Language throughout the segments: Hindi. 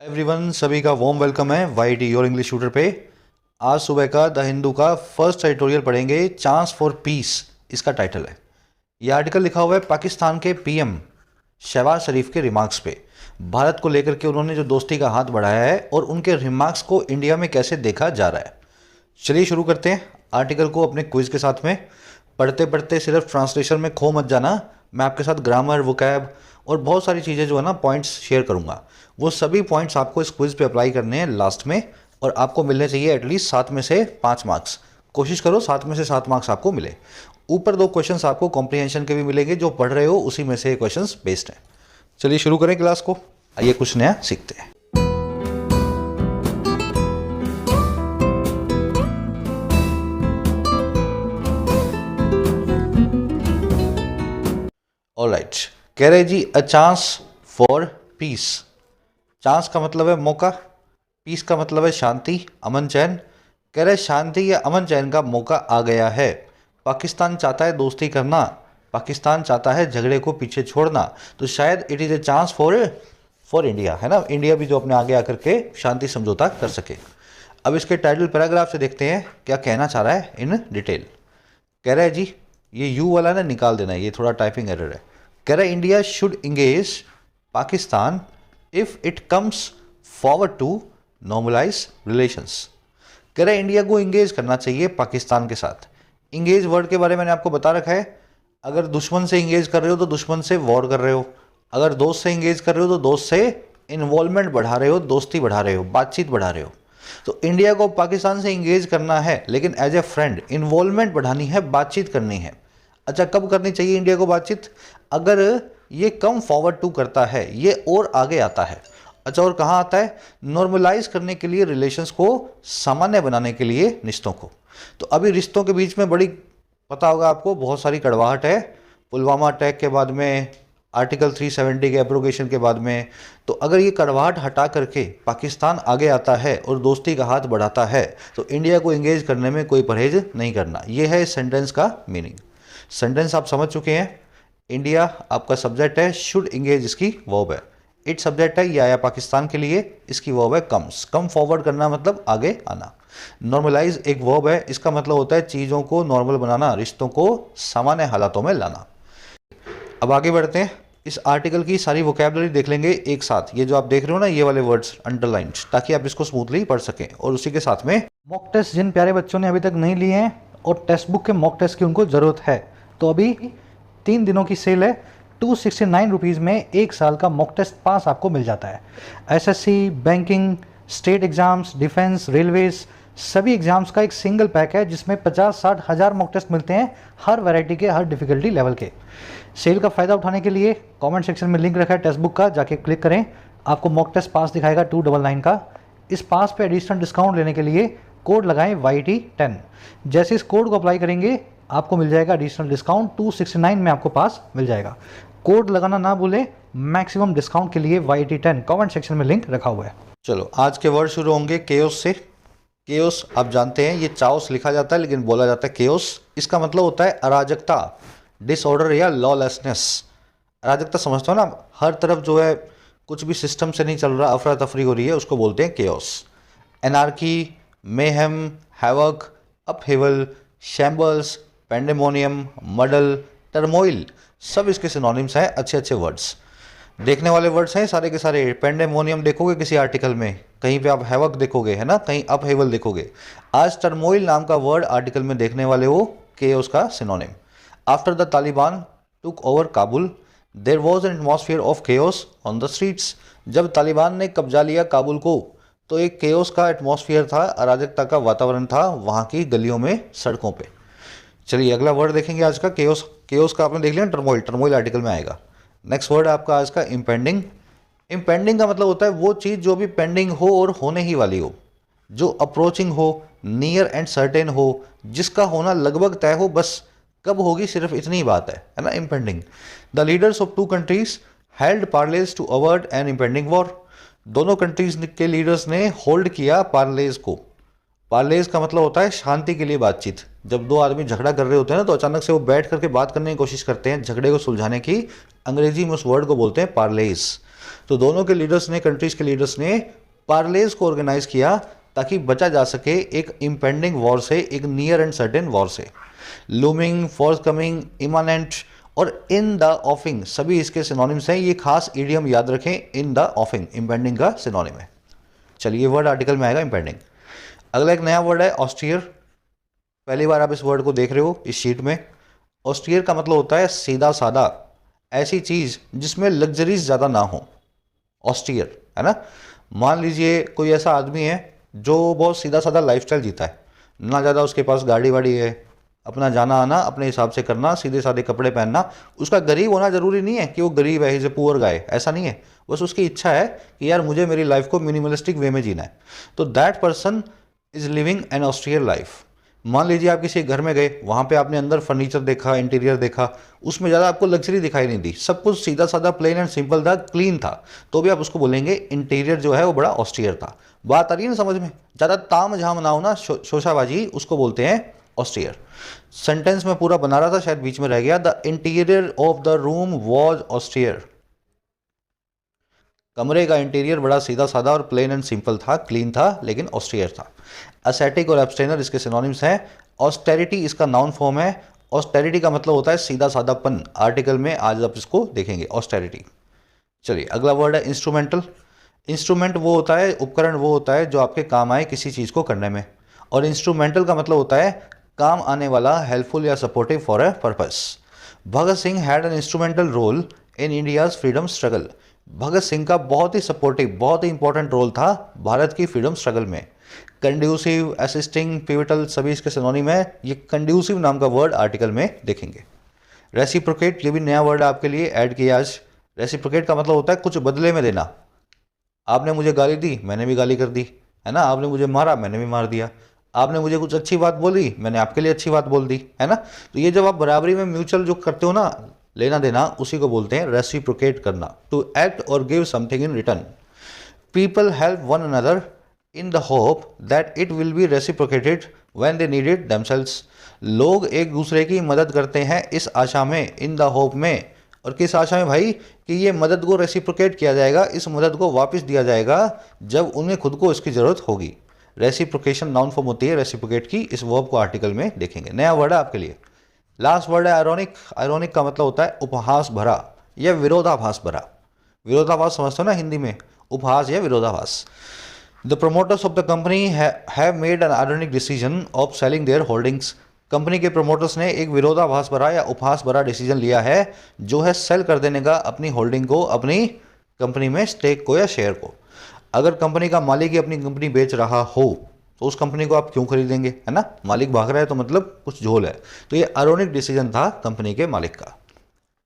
एवरीवन, सभी का वार्म वेलकम है वाईटी योर इंग्लिश शूटर पे। आज सुबह का द हिंदू का फर्स्ट एडिटोरियल पढ़ेंगे, चांस फॉर पीस इसका टाइटल है। यह आर्टिकल लिखा हुआ है पाकिस्तान के पीएम शहबाज शरीफ के रिमार्क्स पे। भारत को लेकर के उन्होंने जो दोस्ती का हाथ बढ़ाया है और उनके रिमार्क्स को इंडिया में कैसे देखा जा रहा है। चलिए शुरू करते हैं आर्टिकल को अपने क्विज के साथ में। पढ़ते पढ़ते सिर्फ ट्रांसलेशन में खो मत जाना। मैं आपके साथ ग्रामर, वोकैब और बहुत सारी चीज़ें जो है ना पॉइंट्स शेयर करूंगा। वो सभी पॉइंट्स आपको इस क्विज पे अप्लाई करने हैं लास्ट में, और आपको मिलने चाहिए एटलीस्ट 7 में से 5 मार्क्स। कोशिश करो 7 में से 7 मार्क्स आपको मिले। ऊपर 2 क्वेश्चंस आपको कॉम्प्रिहेंशन के भी मिलेंगे, जो पढ़ रहे हो उसी में से क्वेश्चंस बेस्ड हैं। चलिए शुरू करें क्लास को। आइए कुछ नया सीखते हैं। ऑलराइट, कह रहे जी a chance for peace. Chance का मतलब है मौका, पीस का मतलब है शांति, अमन चैन। कह रहे शांति या अमन चैन का मौका आ गया है। पाकिस्तान चाहता है दोस्ती करना, पाकिस्तान चाहता है झगड़े को पीछे छोड़ना, तो शायद it is a chance for India, है ना। इंडिया भी जो अपने आगे आकर के शांति समझौता कर सके। अब इसके टाइटल पैराग्राफ से देखते हैं क्या कहना चाह रहा है इन डिटेल। कह रहा है जी, ये यू वाला ना निकाल देना, ये थोड़ा टाइपिंग एरर है। कह रहा है India should engage Pakistan if it comes forward to normalise relations. कह रहा है इंडिया को इंगेज करना चाहिए पाकिस्तान के साथ। इंगेज वर्ड के बारे में मैंने आपको बता रखा है। अगर दुश्मन से इंगेज कर रहे हो तो दुश्मन से वॉर कर रहे हो, अगर दोस्त से इंगेज कर रहे हो तो दोस्त से इन्वॉल्वमेंट बढ़ा रहे हो, दोस्ती बढ़ा रहे हो, बातचीत बढ़ा रहे हो। तो इंडिया को पाकिस्तान से इंगेज करना है, लेकिन एज ए फ्रेंड इन्वॉल्वमेंट बढ़ानी है, बातचीत करनी है। अच्छा, कब करनी चाहिए इंडिया को बातचीत? अगर ये कम फॉरवर्ड टू करता है, ये और आगे आता है। अच्छा, और कहाँ आता है? नॉर्मलाइज करने के लिए, रिलेशंस को सामान्य बनाने के लिए, रिश्तों को। तो अभी रिश्तों के बीच में बड़ी, पता होगा आपको, बहुत सारी कड़वाहट है। पुलवामा अटैक के बाद में, आर्टिकल 370 के एप्रोगेशन के बाद में। तो अगर ये कड़वाहट हटा करके पाकिस्तान आगे आता है और दोस्ती का हाथ बढ़ाता है, तो इंडिया को इंगेज करने में कोई परहेज नहीं करना। ये है इस सेंटेंस का मीनिंग। सेंटेंस आप समझ चुके हैं। इंडिया आपका सब्जेक्ट है, शुड इंगेज इसकी वर्ब है। इट सब्जेक्ट है, ये आया पाकिस्तान के लिए, इसकी वर्ब है कम्स। कम फॉरवर्ड करना मतलब आगे आना। नॉर्मलाइज एक वर्ब है, इसका मतलब होता है चीज़ों को नॉर्मल बनाना, रिश्तों को सामान्य हालातों में लाना। अब आगे बढ़ते हैं। इस आर्टिकल की सारी वोकैबुलरी देख लेंगे एक साथ। ये जो आप देख रहे हो ना, ये वाले वर्ड्स अंडरलाइंड, ताकि आप इसको स्मूथली पढ़ सकें। और उसी के साथ में मॉक टेस्ट जिन प्यारे बच्चों ने अभी तक नहीं लिए हैं और टेक्स्ट बुक के मॉक टेस्ट की उनको ज़रूरत है, तो अभी 3 दिनों की सेल है। 269 रुपीज़ में 1 साल का मॉक टेस्ट पास आपको मिल जाता है। SSC, banking, state exams, defence, railways, सभी एग्ज़ाम्स का एक सिंगल पैक है, जिसमें 50-60 हज़ार मॉक टेस्ट मिलते हैं, हर वैरायटी के, हर डिफ़िकल्टी लेवल के। सेल का फ़ायदा उठाने के लिए कमेंट सेक्शन में लिंक रखा है टेक्स्ट बुक का, जाके क्लिक करें। आपको मॉक टेस्ट पास दिखाएगा 299 का। इस पास पे एडिशनल डिस्काउंट लेने के लिए कोड लगाएं YT10। जैसे इस कोड को अप्लाई करेंगे आपको मिल जाएगा एडिशनल डिस्काउंट, 269 में आपको पास मिल जाएगा। कोड लगाना ना भूलें। मैक्सिमम डिस्काउंट के लिए YT10 कमेंट सेक्शन में लिंक रखा हुआ है। चलो, आज के वर्ड शुरू होंगे केओस से। केओस आप जानते हैं, ये चाओस लिखा जाता है लेकिन बोला जाता है केओस। इसका मतलब होता है अराजकता, डिसऑर्डर या लॉलेसनेस। अराजकता समझते हो ना, हर तरफ जो है कुछ भी सिस्टम से नहीं चल रहा, अफरा तफरी हो रही है, उसको बोलते हैं chaos. Anarchy, mayhem, havoc, upheaval, shambles, pandemonium, muddle, turmoil, सब इसके सिनोनिम्स हैं। अच्छे अच्छे वर्ड्स देखने वाले वर्ड्स हैं सारे के सारे। पेंडेमोनियम देखोगे किसी आर्टिकल में, कहीं पे आप हैवक देखोगे, है ना, कहीं अपहेवल देखोगे। आज टर्मोइल नाम का वर्ड आर्टिकल में देखने वाले हो, केओस का synonym. After the Taliban took over Kabul there was an atmosphere of chaos on the streets. जब तालिबान ने कब्जा लिया काबुल को, तो एक केओस का एटमॉस्फेयर था, अराजकता का वातावरण था वहाँ की गलियों में, सड़कों पे। चलिए अगला वर्ड देखेंगे आज का। केओस, केओस का आपने देख लिया, टर्मोइल, टर्मोइल आर्टिकल में आएगा। नेक्स्ट वर्ड आपका आज का इम्पेंडिंग। इम्पेंडिंग का मतलब होता है वो चीज़ जो भी पेंडिंग हो और होने ही वाली हो, जो अप्रोचिंग हो, नियर एंड सर्टेन हो, जिसका होना लगभग तय हो, बस कब होगी सिर्फ इतनी ही बात है ना, impending. The leaders of 2 countries held parleys to avoid an impending war. दोनों कंट्रीज के लीडर्स ने होल्ड किया पार्लेज को। पार्लेज का मतलब होता है शांति के लिए बातचीत। जब 2 आदमी झगड़ा कर रहे होते हैं ना, तो अचानक से वो बैठ करके बात करने की कोशिश करते हैं, झगड़े को सुलझाने की। अंग्रेजी में उस वर्ड को बोलते हैं पार्लेज। तो दोनों के लीडर्स ने, कंट्रीज के लीडर्स ने पार्लेज को ऑर्गेनाइज किया ताकि बचा जा सके एक इम्पेंडिंग वॉर से, एक नियर एंड सर्टेन वॉर से। लूमिंग, फोर्थकमिंग, इमानेंट और इन द ऑफिंग सभी इसके सिनोनिम्स हैं। ये खास इडियम याद रखें, इन द ऑफिंग इम्पेंडिंग का सिनोनिम है। चलिए वर्ड आर्टिकल में आएगा इम्पेंडिंग। अगला एक नया वर्ड है ऑस्टियर। पहली बार आप इस वर्ड को देख रहे हो इस शीट में। ऑस्टियर का मतलब होता है सीधा सादा, ऐसी चीज जिसमें लग्जरीज ज्यादा ना हो, ऑस्टियर, है ना। मान लीजिए कोई ऐसा आदमी है जो बहुत सीधा साधा लाइफस्टाइल जीता है, ना ज़्यादा उसके पास गाड़ी वाड़ी है, अपना जाना आना अपने हिसाब से करना, सीधे साधे कपड़े पहनना। उसका गरीब होना जरूरी नहीं है कि वो गरीब है, इज ए पुअर गाय, ऐसा नहीं है। बस उसकी इच्छा है कि यार मुझे मेरी लाइफ को मिनिमलिस्टिक वे में जीना है, तो that person is living an austere life. मान लीजिए आप किसी घर में गए, वहाँ पे आपने अंदर फर्नीचर देखा, इंटीरियर देखा, उसमें ज़्यादा आपको लग्जरी दिखाई नहीं दी, सब कुछ सीधा साधा प्लेन एंड सिंपल था, क्लीन था, तो भी आप उसको बोलेंगे इंटीरियर जो है वो बड़ा ऑस्ट्रियर था। बात आ रही है ना समझ में? ज़्यादा ताम झाम ना हो ना, शोशाबाजी, उसको बोलते हैं ऑस्ट्रियर। सेंटेंस में पूरा बना रहा था, शायद बीच में रह गया। The interior of the room was austere. कमरे का इंटीरियर बड़ा सीधा साधा और प्लेन एंड सिंपल था, क्लीन था, लेकिन ऑस्ट्रियर था। असेटिक और एब्सटेनर इसके सिनोनिम्स हैं। ऑस्टेरिटी इसका नाउन फॉर्म है। ऑस्टेरिटी का मतलब होता है सीधा साधापन। आर्टिकल में आज आप इसको देखेंगे, ऑस्टेरिटी। चलिए अगला वर्ड है इंस्ट्रूमेंटल। इंस्ट्रूमेंट वो होता है, उपकरण वो होता है जो आपके काम आए किसी चीज़ को करने में, और इंस्ट्रूमेंटल का मतलब होता है काम आने वाला, हेल्पफुल या supportive for a purpose. Bhagat Singh had an instrumental role in India's freedom struggle. Bhagat Singh का बहुत ही सपोर्टिव, बहुत ही इंपॉर्टेंट रोल था भारत की फ्रीडम स्ट्रगल में। कंड्यूसिव, असिस्टिंग, पिवटल सभी इसके सिनोनिम है। ये कंड्यूसिव नाम का वर्ड आर्टिकल में देखेंगे। रेसिप्रोकेट, ये भी नया वर्ड आपके लिए ऐड किया आज। रेसिप्रोकेट का मतलब होता है कुछ बदले में देना। आपने मुझे गाली दी, मैंने भी गाली कर दी, है ना। आपने मुझे मारा, मैंने भी मार दिया। आपने मुझे कुछ अच्छी बात बोली, मैंने आपके लिए अच्छी बात बोल दी, है ना। तो ये जब आप बराबरी में म्यूचुअल जो करते हो ना, लेना देना, उसी को बोलते हैं रेसिप्रोकेट करना। टू एक्ट और give something in return. People help one another in the hope that it will be reciprocated when they need it themselves. लोग एक दूसरे की मदद करते हैं इस आशा में, इन द होप में, और किस आशा में भाई, कि ये मदद को रेसिप्रोकेट किया जाएगा, इस मदद को वापस दिया जाएगा जब उन्हें खुद को इसकी ज़रूरत होगी। रेसिप्रोकेशन नाउन फॉर्म होती है रेसिप्रोकेट की। इस वर्ब को आर्टिकल में देखेंगे। नया वर्ड है आपके लिए, लास्ट वर्ड है आयरॉनिक। आयरॉनिक का मतलब होता है उपहास भरा या विरोधाभास भरा। विरोधाभास समझते हो ना हिंदी में, उपहास या विरोधाभास। The promoters of the company have made an ironic decision of selling their holdings. Company के प्रमोटर्स ने एक विरोधाभास भरा या उपहास भरा डिसीजन लिया है, जो है सेल कर देने का अपनी होल्डिंग को, अपनी कंपनी में स्टेक को या शेयर को। अगर कंपनी का मालिक ही अपनी कंपनी बेच रहा हो तो उस कंपनी को आप क्यों खरीदेंगे, है ना। मालिक भाग रहा है तो मतलब कुछ झोल है। तो ये आयरॉनिक डिसीजन था कंपनी के मालिक का।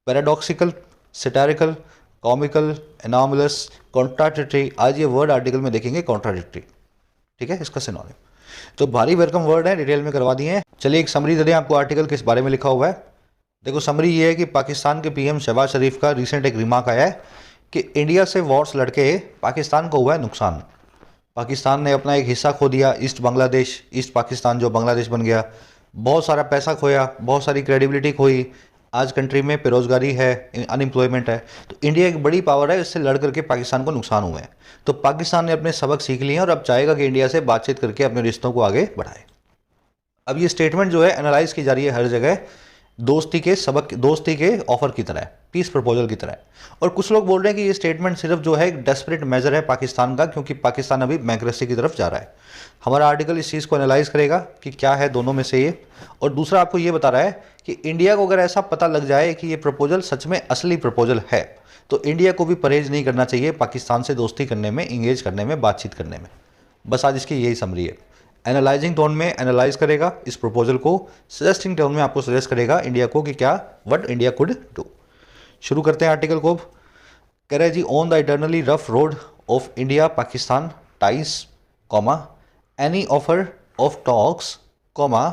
पैराडॉक्सिकल, सैटारिकल, कॉमिकल, एनॉमलस, कॉन्ट्राडिक्टरी, आज ये वर्ड आर्टिकल में देखेंगे कॉन्ट्राडिक्टरी, ठीक है, इसका सिनोनिम। तो भारी भरकम वर्ड है, डिटेल में करवा दिए हैं। चलिए एक समरी दे दें आपको, आर्टिकल किस बारे में लिखा हुआ है। देखो समरी ये है कि पाकिस्तान के पीएम शहबाज शरीफ का रिसेंट एक रिमार्क आया है कि इंडिया से वॉर्स लड़के पाकिस्तान को हुआ है नुकसान। पाकिस्तान ने अपना एक हिस्सा खो दिया, ईस्ट बांग्लादेश, ईस्ट पाकिस्तान जो बांग्लादेश बन गया। बहुत सारा पैसा खोया, बहुत सारी क्रेडिबिलिटी खोई। आज कंट्री में बेरोजगारी है, अनएम्प्लॉयमेंट है। तो इंडिया एक बड़ी पावर है, इससे लड़ करके पाकिस्तान को नुकसान हुए हैं। तो पाकिस्तान ने अपने सबक सीख लिए हैं और अब चाहेगा कि इंडिया से बातचीत करके अपने रिश्तों को आगे बढ़ाए। अब ये स्टेटमेंट जो है एनालाइज की जा रही है हर जगह, दोस्ती के सबक, दोस्ती के ऑफर की तरह, पीस प्रपोजल की तरह। और कुछ लोग बोल रहे हैं कि ये स्टेटमेंट सिर्फ जो है एक डेस्परेट मेजर है पाकिस्तान का, क्योंकि पाकिस्तान अभी बैंक्रप्सी की तरफ जा रहा है। हमारा आर्टिकल इस चीज़ को एनालाइज करेगा कि क्या है दोनों में से ये। और दूसरा आपको ये बता रहा है कि इंडिया को अगर ऐसा पता लग जाए कि ये प्रपोजल सच में असली प्रपोजल है, तो इंडिया को भी परहेज नहीं करना चाहिए पाकिस्तान से दोस्ती करने में, इंगेज करने में, बातचीत करने में। बस आज इसकी यही समरी है। एनालाइजिंग टोन में एनालाइज करेगा इस प्रपोजल को, सजेस्टिंग टोन में आपको सजेस्ट करेगा इंडिया को कि क्या, व्हाट इंडिया कुड डू। शुरू करते हैं आर्टिकल को। कह रहे जी, on the eternally rough road of India Pakistan ties, comma, any offer of talks, comma,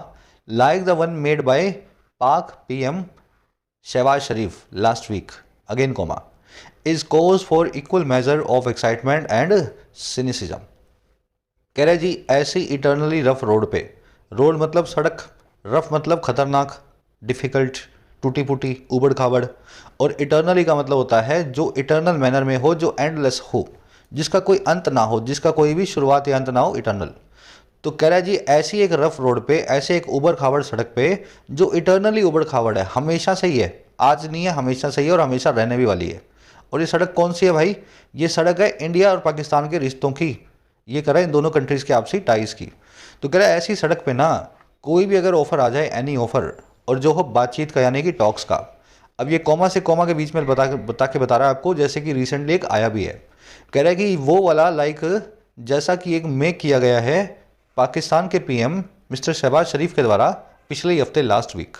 like the one made by Pak PM Shehbaz Sharif last week, again comma, is cause for equal measure of excitement and cynicism. कह रहे जी, ऐसी इटर्नली रफ रोड पे, रोड मतलब सड़क, रफ मतलब खतरनाक, डिफ़िकल्ट, टूटी फूटी, उबड़ खाबड़। और इटर्नली का मतलब होता है जो इटर्नल मैनर में हो, जो एंडलेस हो, जिसका कोई अंत ना हो, जिसका कोई भी शुरुआत या अंत ना हो, इटर्नल। तो कह रहा है जी ऐसी एक रफ रोड पे, ऐसे एक उबड़ खाबड़ सड़क पे जो इटर्नली उबड़ खाबड़ है, हमेशा से ही है, आज नहीं है, हमेशा से ही है और हमेशा रहने भी वाली है। और ये सड़क कौन सी है भाई? ये सड़क है इंडिया और पाकिस्तान के रिश्तों की, ये कह रहा है इन दोनों कंट्रीज़ के आपसी टाइज की। तो कह रहा है ऐसी सड़क पे ना कोई भी अगर ऑफर आ जाए, एनी ऑफर, और जो हो बातचीत का यानी कि टॉक्स का। अब ये कॉमा से कॉमा के बीच में बता रहा है आपको, जैसे कि रिसेंटली एक आया भी है। कह रहा है कि वो वाला लाइक जैसा कि एक मेक किया गया है पाकिस्तान के पीएम मिस्टर शहबाज शरीफ के द्वारा पिछले हफ्ते, लास्ट वीक।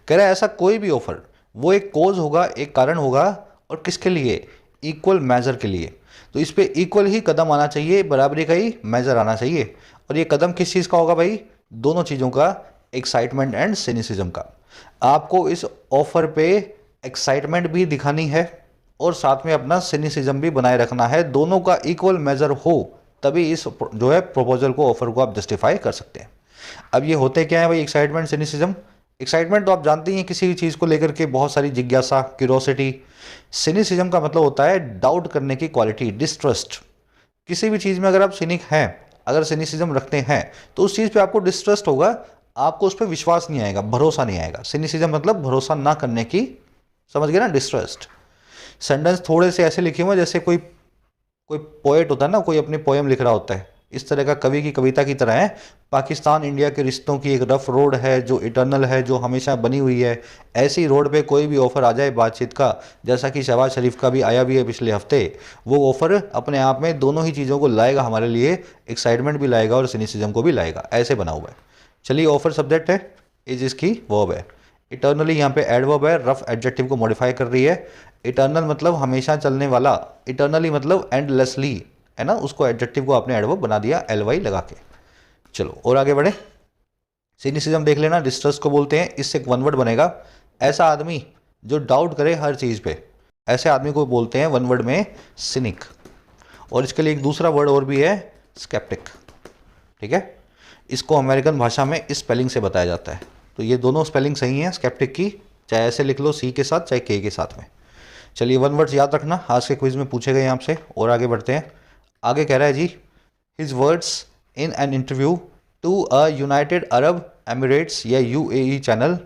कह रहा है ऐसा कोई भी ऑफर वो एक कोज होगा, एक कारण होगा, और किसके लिए? इक्वल मेजर के लिए। तो इस पे इक्वल ही कदम आना चाहिए, बराबरी का ही मेजर आना चाहिए। और ये कदम किस चीज़ का होगा भाई? दोनों चीज़ों का, एक्साइटमेंट एंड सिनिसिज्म का। आपको इस ऑफर पे एक्साइटमेंट भी दिखानी है और साथ में अपना सिनिसिज्म भी बनाए रखना है। दोनों का इक्वल मेजर हो तभी इस जो है प्रपोजल को, ऑफर को आप जस्टिफाई कर सकते हैं। अब ये होते क्या है भाई एक्साइटमेंट, सिनिसिज्म? एक्साइटमेंट तो आप जानते ही हैं, किसी भी चीज़ को लेकर के बहुत सारी जिज्ञासा, क्यूरोसिटी। सिनिसिज्म का मतलब होता है डाउट करने की क्वालिटी, डिस्ट्रस्ट। किसी भी चीज़ में अगर आप सिनिक हैं, अगर सिनिसिज्म रखते हैं, तो उस चीज़ पे आपको डिस्ट्रस्ट होगा, आपको उस पर विश्वास नहीं आएगा, भरोसा नहीं आएगा। सिनिसिज्म मतलब भरोसा ना करने की, समझ गए ना, डिस्ट्रस्ट। सेंटेंस थोड़े से ऐसे लिखे हुए जैसे कोई कोई पोएट होता है ना, कोई अपनी पोएम लिख रहा होता है, इस तरह का कवि की कविता की तरह है। पाकिस्तान इंडिया के रिश्तों की एक रफ रोड है जो इटर्नल है, जो हमेशा बनी हुई है। ऐसी रोड पे कोई भी ऑफर आ जाए बातचीत का, जैसा कि शहबाज शरीफ का भी आया भी है पिछले हफ्ते, वो ऑफर अपने आप में दोनों ही चीज़ों को लाएगा हमारे लिए, एक्साइटमेंट भी लाएगा और सिनिसिज्म को भी लाएगा, ऐसे बना हुआ है। चलिए, ऑफर सब्जेक्ट है, इज इसकी वर्ब है। इटर्नली यहाँ पे एडवर्ब है, रफ एडजेक्टिव को मॉडिफाई कर रही है। इटर्नल मतलब हमेशा चलने वाला, इटर्नली मतलब एंडलेसली, है ना, उसको एडजेक्टिव को आपने एडवर्ब बना दिया ly लगा के। चलो और आगे बढ़े। सिनिसिज्म देख लेना, डिस्ट्रस्ट को बोलते हैं, इससे एक वन वर्ड बनेगा। ऐसा आदमी जो डाउट करे हर चीज़ पे, ऐसे आदमी को बोलते हैं वन वर्ड में सिनिक। और इसके लिए एक दूसरा वर्ड और भी है, स्केप्टिक। ठीक है, इसको अमेरिकन भाषा में इस स्पेलिंग से बताया जाता है। तो ये दोनों स्पेलिंग सही हैं स्केप्टिक की, चाहे ऐसे लिख लो सी के साथ, चाहे के साथ में। चलिए, वन वर्ड्स याद रखना, आज के क्विज में पूछे गए आपसे। और आगे बढ़ते हैं। आगे कह रहा है जी, his words in an interview to a United Arab Emirates या UAE channel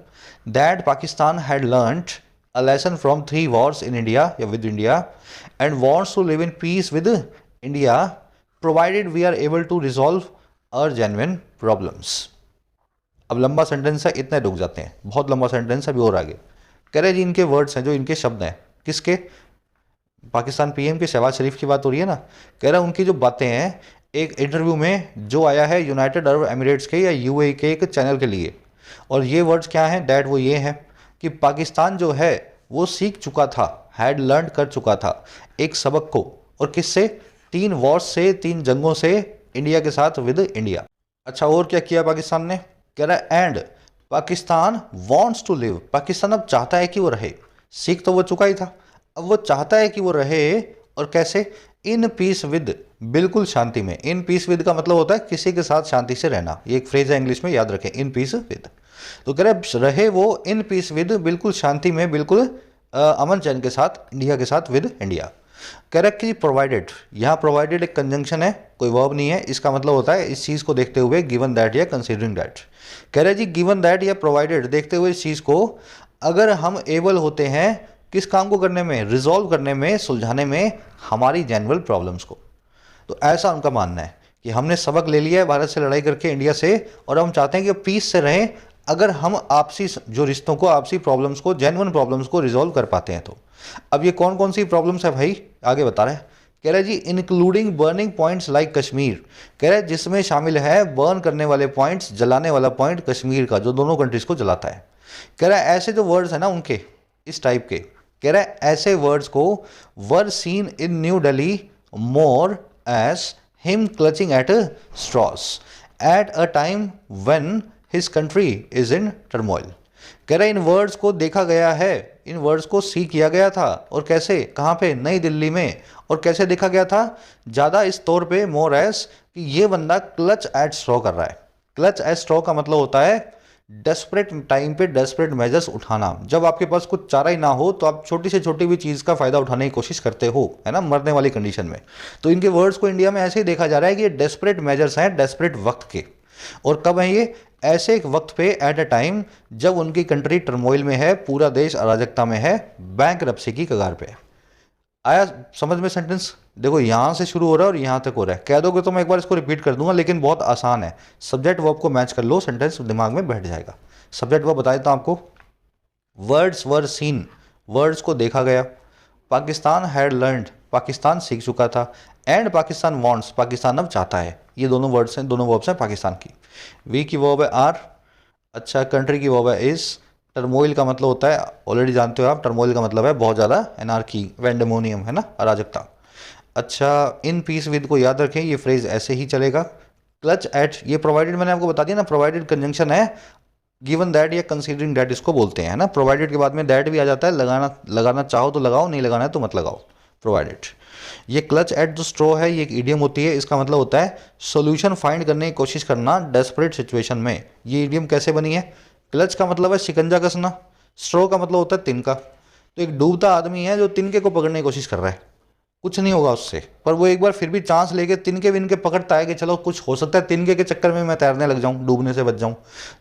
that Pakistan had learned a lesson from 3 wars in India या with India and wants to live in peace with India provided we are able to resolve our genuine problems। अब लंबा सेंटेंस है, इतने रुक जाते हैं, बहुत लंबा सेंटेंस है, अभी और आगे। कह रहे जी इनके वर्ड्स हैं, जो इनके शब्द हैं, किसके? पाकिस्तान पीएम के शहबाज शरीफ की बात हो रही है ना। कह रहा है उनकी जो बातें हैं एक इंटरव्यू में जो आया है यूनाइटेड अरब एमिरेट्स के या यूएई के एक चैनल के लिए। और ये वर्ड्स क्या हैं डैड? वो ये हैं कि पाकिस्तान जो है वो सीख चुका था, हैड लर्न कर चुका था एक सबक को। और किससे? 3 वॉर्स से, 3 जंगों से, इंडिया के साथ, विद इंडिया। अच्छा, और क्या किया पाकिस्तान ने? कह रहा है and Pakistan wants to live, Pakistan अब चाहता है कि वो रहे। सीख तो वो चुका ही था, अब वो चाहता है कि वो रहे। और कैसे? इन पीस विद, बिल्कुल शांति में। इन पीस विद का मतलब होता है किसी के साथ शांति से रहना, ये एक फ्रेज है इंग्लिश में, याद रखें, इन पीस विद। तो कह रहे रहे वो इन पीस विद, बिल्कुल शांति में, बिल्कुल अमन चैन के साथ, इंडिया के साथ, विद इंडिया। कह रहा कि प्रोवाइडेड, यहाँ प्रोवाइडेड एक कंजंक्शन है, कोई वर्ब नहीं है। इसका मतलब होता है इस चीज़ को देखते हुए, गिवन दैट या कंसीडरिंग दैट। कह रहे जी गिवन दैट या प्रोवाइडेड देखते हुए इस चीज़ को, अगर हम एबल होते हैं किस काम को करने में? रिजॉल्व करने में, सुलझाने में हमारी जेन्युइन प्रॉब्लम्स को। तो ऐसा उनका मानना है कि हमने सबक ले लिया है भारत से लड़ाई करके, इंडिया से, और हम चाहते हैं कि पीस से रहें अगर हम आपसी जो रिश्तों को, आपसी प्रॉब्लम्स को, जेन्युइन प्रॉब्लम्स को रिजॉल्व कर पाते हैं तो। अब ये कौन कौन सी प्रॉब्लम्स है भाई? आगे बता रहे हैं। कह रहे जी including burning points like Kashmir. कह रहे जिसमें शामिल है बर्न करने वाले पॉइंट्स, जलाने वाला पॉइंट कश्मीर का, जो दोनों कंट्रीज को जलाता है। कह रहा है ऐसे जो वर्ड्स है ना उनके, इस टाइप के, कह रहा है ऐसे वर्ड्स को were seen in New Delhi more as him clutching at straws at a time when his country is in turmoil. कह रहा है इन वर्ड्स को देखा गया है, इन वर्ड्स को सी किया गया था। और कैसे? कहाँ पे? नई दिल्ली में। और कैसे देखा गया था? ज़्यादा इस तौर पे, मोर एस, कि ये बंदा क्लच एट स्ट्रॉ कर रहा है। क्लच एट स्ट्रॉ का मतलब होता है डेस्परेट टाइम पे डेस्परेट मेजर्स उठाना, जब आपके पास कुछ चारा ही ना हो तो आप छोटी से छोटी भी चीज़ का फ़ायदा उठाने की कोशिश करते हो, है ना, मरने वाली कंडीशन में। तो इनके वर्ड्स को इंडिया में ऐसे ही देखा जा रहा है कि ये डेस्परेट मेजर्स हैं डेस्परेट वक्त के। और कब हैं ये? ऐसे एक वक्त पे, एट अ टाइम, जब उनकी कंट्री टर्मोइल में है, पूरा देश अराजकता में है, बैंकरप्सी की कगार पे है। आया समझ में सेंटेंस? देखो यहाँ से शुरू हो रहा है और यहाँ तक हो रहा है। कह दोगे तो मैं एक बार इसको रिपीट कर दूंगा, लेकिन बहुत आसान है। सब्जेक्ट वर्ब को मैच कर लो, सेंटेंस दिमाग में बैठ जाएगा। सब्जेक्ट वर्ब बता देता हूँ आपको। वर्ड्स वर सीन, वर्ड्स को देखा गया। पाकिस्तान हैड लर्नड, पाकिस्तान सीख चुका था। एंड पाकिस्तान वांट्स, पाकिस्तान अब चाहता है। ये दोनों वर्ड्स हैं, दोनों वर्ब्स हैं पाकिस्तान की। वी की वर्ब है आर। अच्छा, कंट्री की वर्ब है इज। टर्मोइल का मतलब होता है, ऑलरेडी जानते हो आप, टर्मोइल का मतलब है बहुत ज़्यादा एनार्की, वेंडेमोनियम, है ना, अराजकता। अच्छा, इन पीस विद को याद रखें, ये फ्रेज ऐसे ही चलेगा। क्लच एट, ये प्रोवाइडेड मैंने आपको बता दिया ना, प्रोवाइडेड कंजंक्शन है। गिवन दैट या कंसीडरिंग दैट इसको बोलते हैं, है ना। प्रोवाइडेड के बाद में दैट भी आ जाता है। लगाना चाहो तो लगाओ, नहीं लगाना है तो मत लगाओ, प्रोवाइडेड। ये क्लच एट द स्ट्रो है, ये एक इडियम होती है। इसका मतलब होता है सोल्यूशन फाइंड करने की कोशिश करना डेस्परेट सिचुएशन में। ये इडियम कैसे बनी है? क्लच का मतलब है शिकंजा कसना, स्ट्रो का मतलब होता है तिनका। तो एक डूबता आदमी है जो तिनके को पकड़ने की कोशिश कर रहा है, कुछ नहीं होगा उससे, पर वो एक बार फिर भी चांस लेके तिनके विनके पकड़ता है कि चलो कुछ हो सकता है, तिनके के चक्कर में मैं तैरने लग जाऊं, डूबने से बच जाऊं।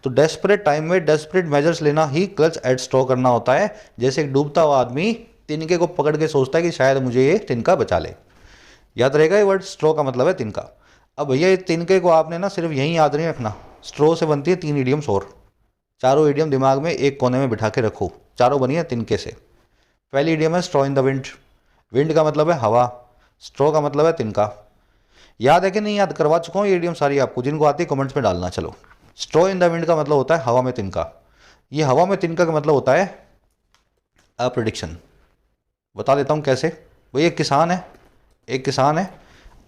तो डेस्परेट टाइम में डेस्परेट मेजर्स लेना ही क्लच एट स्ट्रो करना होता है। जैसे एक डूबता हुआ आदमी तिनके को पकड़ के सोचता है कि शायद मुझे ये तिनका बचा ले। याद रहेगा ये वर्ड, स्ट्रो का मतलब है तिनका। अब भैया ये तिनके को आपने ना सिर्फ यहीं याद नहीं रखना, स्ट्रो से बनती है 3 इडियम्स और। चारों इडियम दिमाग में एक कोने में बिठा के रखो, चारों बनी है तिनके से। पहली इडियम है straw in the wind. Wind का मतलब है हवा, स्ट्रो का मतलब है तिनका। याद है कि नहीं याद? करवा चुका हूँ ये इडियम सारी आपको, जिनको आती है कमेंट्स में डालना। चलो, स्ट्रॉ इन द विंड का मतलब होता है हवा में तिनका। ये हवा में तिनका का मतलब होता है अ प्रिडिक्शन। बता देता हूँ कैसे। भाई एक किसान है, एक किसान है,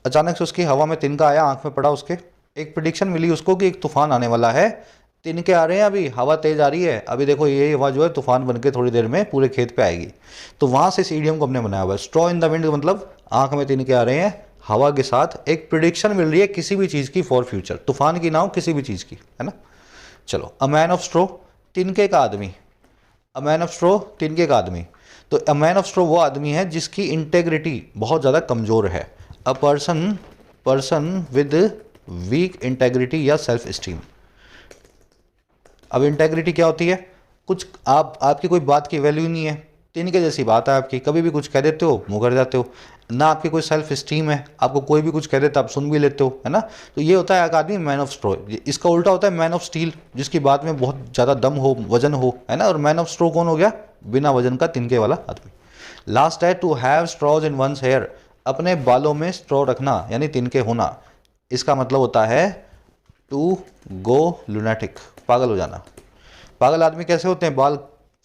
अचानक से उसकी हवा में तिनका आया, आंख में पड़ा उसके। एक प्रिडिक्शन मिली उसको कि एक तूफान आने वाला है, तिनके आ रहे हैं, अभी हवा तेज आ रही है, अभी देखो ये हवा जो है तूफान बन के थोड़ी देर में पूरे खेत पे आएगी। तो वहाँ से इस इडियम को हमने बनाया हुआ है। स्ट्रॉ इन द विंड मतलब आंख में तिनके आ रहे हैं, हवा के साथ एक प्रिडिक्शन मिल रही है किसी भी चीज़ की फॉर फ्यूचर, तूफान की ना हो, किसी भी चीज़ की, है ना। चलो, अ मैन ऑफ स्ट्रो, तिनके का आदमी। अ मैन ऑफ स्ट्रो, तिनके का आदमी। तो अ मैन ऑफ स्ट्रो वो आदमी है जिसकी इंटेग्रिटी बहुत ज़्यादा कमज़ोर है। A person with weak integrity या सेल्फ स्टीम। अब इंटेग्रिटी क्या होती है? कुछ आपकी कोई बात की वैल्यू नहीं है, तिनके जैसी बात है आपकी, कभी भी कुछ कह देते हो, मुँह कर जाते हो ना। आपकी कोई सेल्फ स्टीम है, आपको कोई भी कुछ कह देता है आप सुन भी लेते हो, है ना। तो ये होता है एक आदमी मैन ऑफ स्ट्रो। इसका उल्टा होता है मैन ऑफ स्टील, जिसकी बात में बहुत ज़्यादा दम हो, वजन हो, है ना। और मैन ऑफ स्ट्रो कौन हो गया? बिना वजन का तिनके वाला आदमी। लास्ट है to have straws in one's hair, अपने बालों में स्ट्रॉ रखना यानी तिनके होना। इसका मतलब होता है टू गो लुनेटिक, पागल हो जाना। पागल आदमी कैसे होते हैं? बाल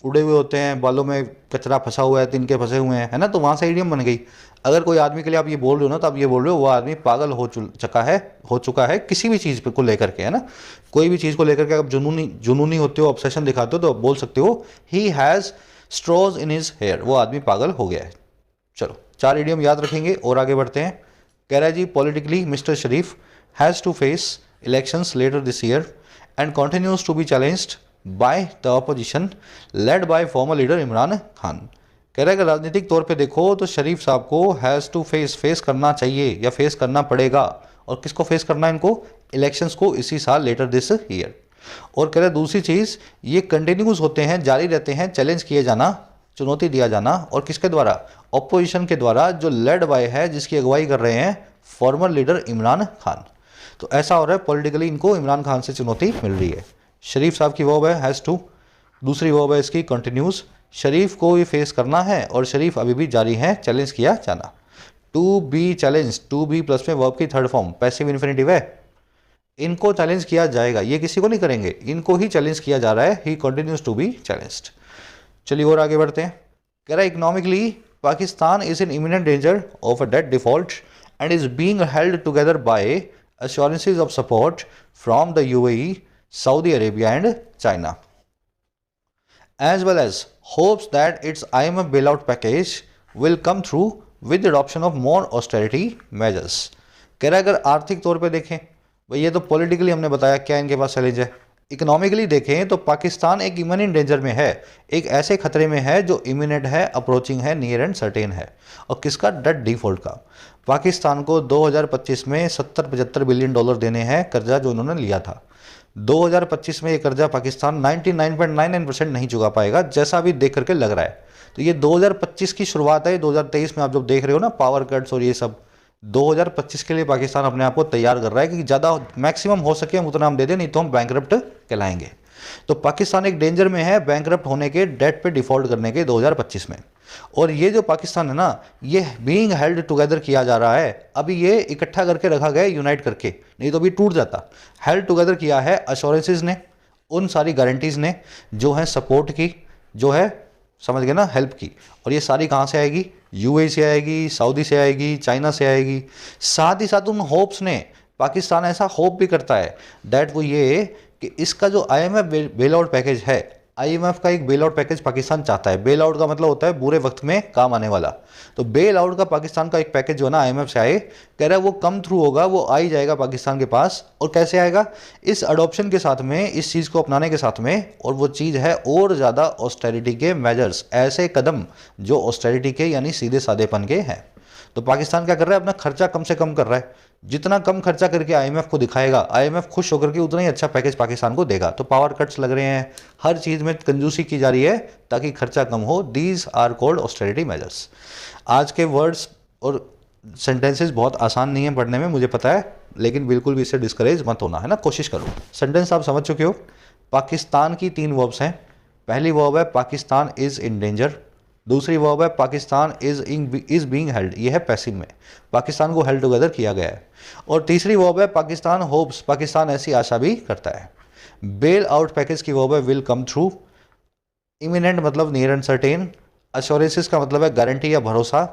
उड़े हुए होते हैं, बालों में कचरा फंसा हुआ है, तिनके फंसे हुए हैं, है ना। तो वहाँ से इडियम बन गई। अगर कोई आदमी के लिए आप ये बोल रहे हो ना, तो आप ये बोल रहे हो वो आदमी पागल हो चुका है किसी भी चीज़ को लेकर के, है ना। कोई भी चीज़ को लेकर के आप जुनूनी होते हो, ऑब्सेशन दिखाते हो, तो आप बोल सकते हो he has straws in his hair, वो आदमी पागल हो गया है। चलो, 4 इडियम याद रखेंगे और आगे बढ़ते हैं। कह रहा है जी, politically mister Sharif has to face elections later this year and continues to be challenged by the opposition led by former leader Imran Khan. कह रहा है कि राजनीतिक तौर पे देखो तो शरीफ साहब को हैज़ टू फेस करना चाहिए या फेस करना पड़ेगा। और किसको फेस करना है इनको? इलेक्शंस को इसी साल लेटर दिस ईयर। और कह रहे हैं दूसरी चीज़, ये कंटिन्यूज होते हैं, जारी रहते हैं, चैलेंज किए जाना, चुनौती दिया जाना। और किसके द्वारा? ऑपोजिशन के द्वारा, जो लेड बाय है, जिसकी अगुवाई कर रहे हैं फॉर्मर लीडर इमरान खान। तो ऐसा हो रहा है पॉलिटिकली इनको इमरान खान से चुनौती मिल रही है। शरीफ साहब की वर्ब है हैज़ टू, दूसरी वर्ब है इसकी कंटिन्यूज। शरीफ को ये फेस करना है और शरीफ अभी भी जारी है, चैलेंज किया जाना। To be challenge, to be plus में वर्ब की थर्ड फॉर्म पैसिव इन्फिनिटिव है। इनको चैलेंज किया जाएगा, ये किसी को नहीं करेंगे, इनको ही चैलेंज किया जा रहा है। He continues to be challenged. चलिए और आगे बढ़ते हैं। कह रहा है economically Pakistan is in imminent danger of a debt default and is being held together by assurances of support from the UAE, Saudi Arabia and China, as well as hopes that its IMF bailout package will come through with the adoption of more austerity measures. कह रहा है अगर आर्थिक तौर पे देखें, भाई ये तो पॉलिटिकली हमने बताया क्या इनके पास चैलेंज है, इकोनॉमिकली देखें तो पाकिस्तान एक इमिनेंट डेंजर में है, एक ऐसे खतरे में है जो इमिनेंट है, अप्रोचिंग है, नियर एंड सर्टेन है। और किसका? डेट डिफॉल्ट का। पाकिस्तान को 2025 में 70-75 बिलियन डॉलर देने हैं कर्जा जो उन्होंने लिया था। 2025 में ये कर्जा पाकिस्तान 99.99% नहीं चुका पाएगा, जैसा अभी देख करके लग रहा है। तो ये 2025 की शुरुआत है। 2023 में आप जब देख रहे हो ना पावर कट्स और ये सब, 2025 के लिए पाकिस्तान अपने आप को तैयार कर रहा है कि ज़्यादा मैक्सिमम हो सके हम उतना हम दे दें, नहीं तो हम बैंकरप्ट कहलाएंगे। तो पाकिस्तान एक डेंजर में है बैंकरप्ट होने के, डेट पे डिफॉल्ट करने के 2025 में। और ये जो पाकिस्तान है ना, ये बीइंग हेल्ड टुगेदर किया जा रहा है। अभी ये इकट्ठा करके रखा गया यूनाइट करके, नहीं तो अभी टूट जाता। हेल्ड टुगेदर किया है अश्योरेंसेज ने, उन सारी गारंटीज ने जो है सपोर्ट की, जो है समझ गए ना, हेल्प की। और ये सारी कहाँ से आएगी? यूएई से आएगी, सऊदी से आएगी, चाइना से आएगी। साथ ही साथ उन होप्स ने, पाकिस्तान ऐसा होप भी करता है दैट वो ये कि इसका जो आईएमएफ बेल आउट पैकेज है, आईएमएफ का एक बेल आउट पैकेज पाकिस्तान चाहता है। बेल आउट का मतलब होता है बुरे वक्त में काम आने वाला। तो बेल आउट का पाकिस्तान का एक पैकेज जो है ना आईएमएफ से आए, कह रहा है वो कम थ्रू होगा, वो आ ही जाएगा पाकिस्तान के पास। और कैसे आएगा? इस अडॉप्शन के साथ में, इस चीज़ को अपनाने के साथ में। और वो चीज़ है और ज़्यादा ऑस्टेरिटी के मेजर्स, ऐसे कदम जो ऑस्टेरिटी के यानी सीधे साधेपन के हैं। तो पाकिस्तान क्या कर रहा है? अपना खर्चा कम से कम कर रहा है। जितना कम खर्चा करके आईएमएफ को दिखाएगा, आईएमएफ खुश होकर के उतना ही अच्छा पैकेज पाकिस्तान को देगा। तो पावर कट्स लग रहे हैं, हर चीज़ में कंजूसी की जा रही है ताकि खर्चा कम हो। These are called austerity measures. आज के वर्ड्स और सेंटेंसेस बहुत आसान नहीं है पढ़ने में, मुझे पता है, लेकिन बिल्कुल भी इससे डिस्करेज मत होना, है ना, कोशिश करो। सेंटेंस आप समझ चुके हो। पाकिस्तान की 3 वर्ब्स हैं। पहली वर्ब है पाकिस्तान इज़ इन डेंजर। दूसरी वर्ब है पाकिस्तान इज बीइंग हेल्ड, ये है पैसिव में, पाकिस्तान को हेल्ड टुगेदर किया गया है। और तीसरी वर्ब है पाकिस्तान होप्स, पाकिस्तान ऐसी आशा भी करता है। बेल आउट पैकेज की वर्ब है विल कम थ्रू। इमिनेंट मतलब नियर एंड सर्टेन। अश्योरेंसेस का मतलब है गारंटी या भरोसा।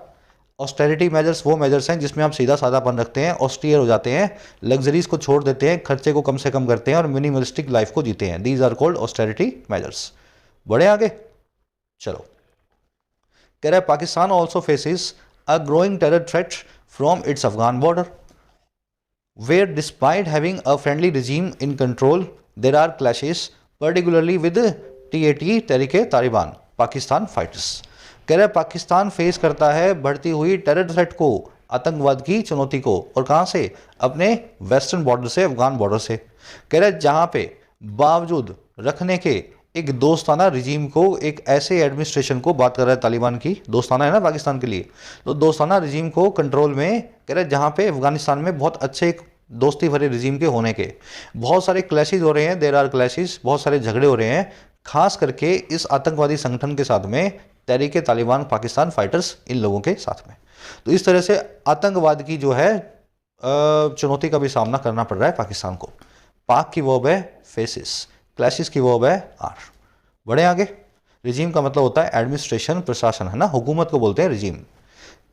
ऑस्टेरिटी मेजर्स वो मेजर्स हैं जिसमें आप सीधा साधापन रखते हैं, ऑस्टियर हो जाते हैं, लग्जरीज को छोड़ देते हैं, खर्चे को कम से कम करते हैं और मिनिमलिस्टिक लाइफ को जीते हैं। These are called austerity measures. बढ़े आगे, चलो। कह रहा है Pakistan also faces a growing terror threat from its Afghan border, where despite having a friendly regime in control there are clashes particularly with TAT Tehrik-e Taliban Pakistan fighters. कह रहा है पाकिस्तान फेस करता है बढ़ती हुई टेरर थ्रेट को, आतंकवाद की चुनौती को। और कहाँ से? अपने वेस्टर्न बॉर्डर से, अफगान बॉर्डर से। कह रहा है जहाँ पे बावजूद रखने के एक दोस्ताना रिजीम को, एक ऐसे एडमिनिस्ट्रेशन को, बात कर रहा है तालिबान की, दोस्ताना है ना पाकिस्तान के लिए, तो दोस्ताना रिजीम को कंट्रोल में, कह रहा है जहाँ पे अफगानिस्तान में बहुत अच्छे एक दोस्ती भरे रिजीम के होने के बहुत सारे क्लैशेज हो रहे हैं, देर आर क्लैशेज, बहुत सारे झगड़े हो रहे हैं, खास करके इस आतंकवादी संगठन के साथ में, तहरीके तालिबान पाकिस्तान फाइटर्स, इन लोगों के साथ में। तो इस तरह से आतंकवाद की जो है चुनौती का भी सामना करना पड़ रहा है पाकिस्तान को। पाक की वर्ब है फेसिस, क्लैशेस की वर्ब है आर। बढ़े आगे। रिजीम का मतलब होता है एडमिनिस्ट्रेशन, प्रशासन, है ना, हुकूमत को बोलते हैं रिजीम।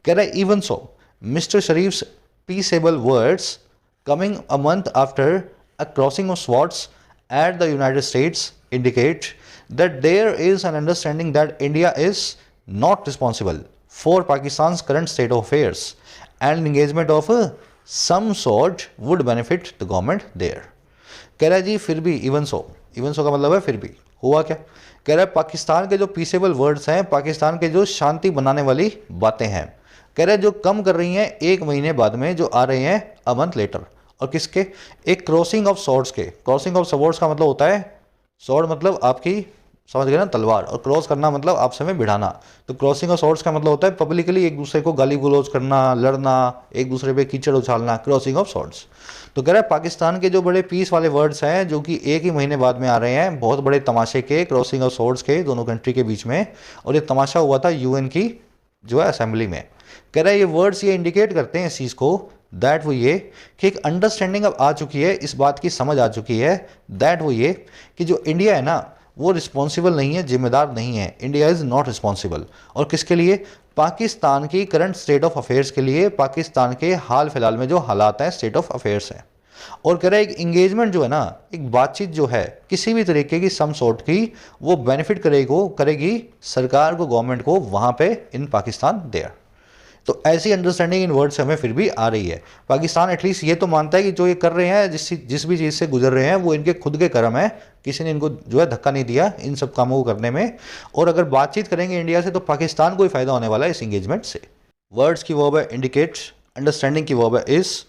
कह रहा है even so mister Sharif's peaceable words coming a month after a crossing of swords at the United States indicate that there is an understanding that India is not responsible for Pakistan's current state of affairs and engagement of some sort would benefit the government there। कह रहा है जी फिर भी इवन सो का मतलब है फिर भी। हुआ क्या? कह रहा है पाकिस्तान के जो पीसेबल वर्ड्स हैं, पाकिस्तान के जो शांति बनाने वाली बातें हैं, कह रहा है जो कम कर रही हैं 1 महीने बाद में, जो आ रहे हैं अ मंथ लेटर। और किसके? एक क्रॉसिंग ऑफ स्वॉर्ड्स के। क्रॉसिंग ऑफ स्वॉर्ड्स का मतलब होता है, स्वॉर्ड मतलब आपकी, समझ गए ना, तलवार, और क्रॉस करना मतलब आपसे में भिड़ाना। तो क्रॉसिंग ऑफ स्वॉर्ड्स का मतलब होता है पब्लिकली एक दूसरे को गाली गलौज करना, लड़ना, एक दूसरे पे कीचड़ उछालना, क्रॉसिंग ऑफ स्वॉर्ड्स। तो कह रहा है पाकिस्तान के जो बड़े पीस वाले वर्ड्स हैं जो कि 1 ही महीने बाद में आ रहे हैं, बहुत बड़े तमाशे के, क्रॉसिंग ऑफ स्वॉर्ड्स के दोनों कंट्री के बीच में। और ये तमाशा हुआ था यूएन की जो है असेंबली में। कह रहा है ये वर्ड्स ये इंडिकेट करते हैं इस चीज़ को, दैट वो ये कि एक अंडरस्टैंडिंग अब आ चुकी है, इस बात की समझ आ चुकी है, दैट वो ये कि जो इंडिया है ना वो रिस्पॉन्सिबल नहीं है, जिम्मेदार नहीं है। India is not responsible. और किसके लिए? पाकिस्तान की करंट स्टेट ऑफ अफेयर्स के लिए, पाकिस्तान के हाल फिलहाल में जो हालात हैं, स्टेट ऑफ अफेयर्स हैं। और कह रहा है एक इंगेजमेंट जो है ना, एक बातचीत जो है किसी भी तरीके की, सम सॉर्ट की, वो बेनिफिट करेगी सरकार को, गवर्नमेंट को वहाँ पे इन पाकिस्तान देयर। तो ऐसी अंडरस्टैंडिंग इन वर्ड से हमें फिर भी आ रही है। पाकिस्तान एटलीस्ट ये तो मानता है कि जो ये कर रहे हैं, जिस भी चीज़ से गुजर रहे हैं, वो इनके खुद के कर्म है, किसी ने इनको जो है धक्का नहीं दिया इन सब कामों को करने में। और अगर बातचीत करेंगे इंडिया से तो पाकिस्तान को ही फायदा होने वाला है इस इंगेजमेंट से। वर्ड्स की वर्ब है इंडिकेट, अंडरस्टैंडिंग की वर्ब है इज,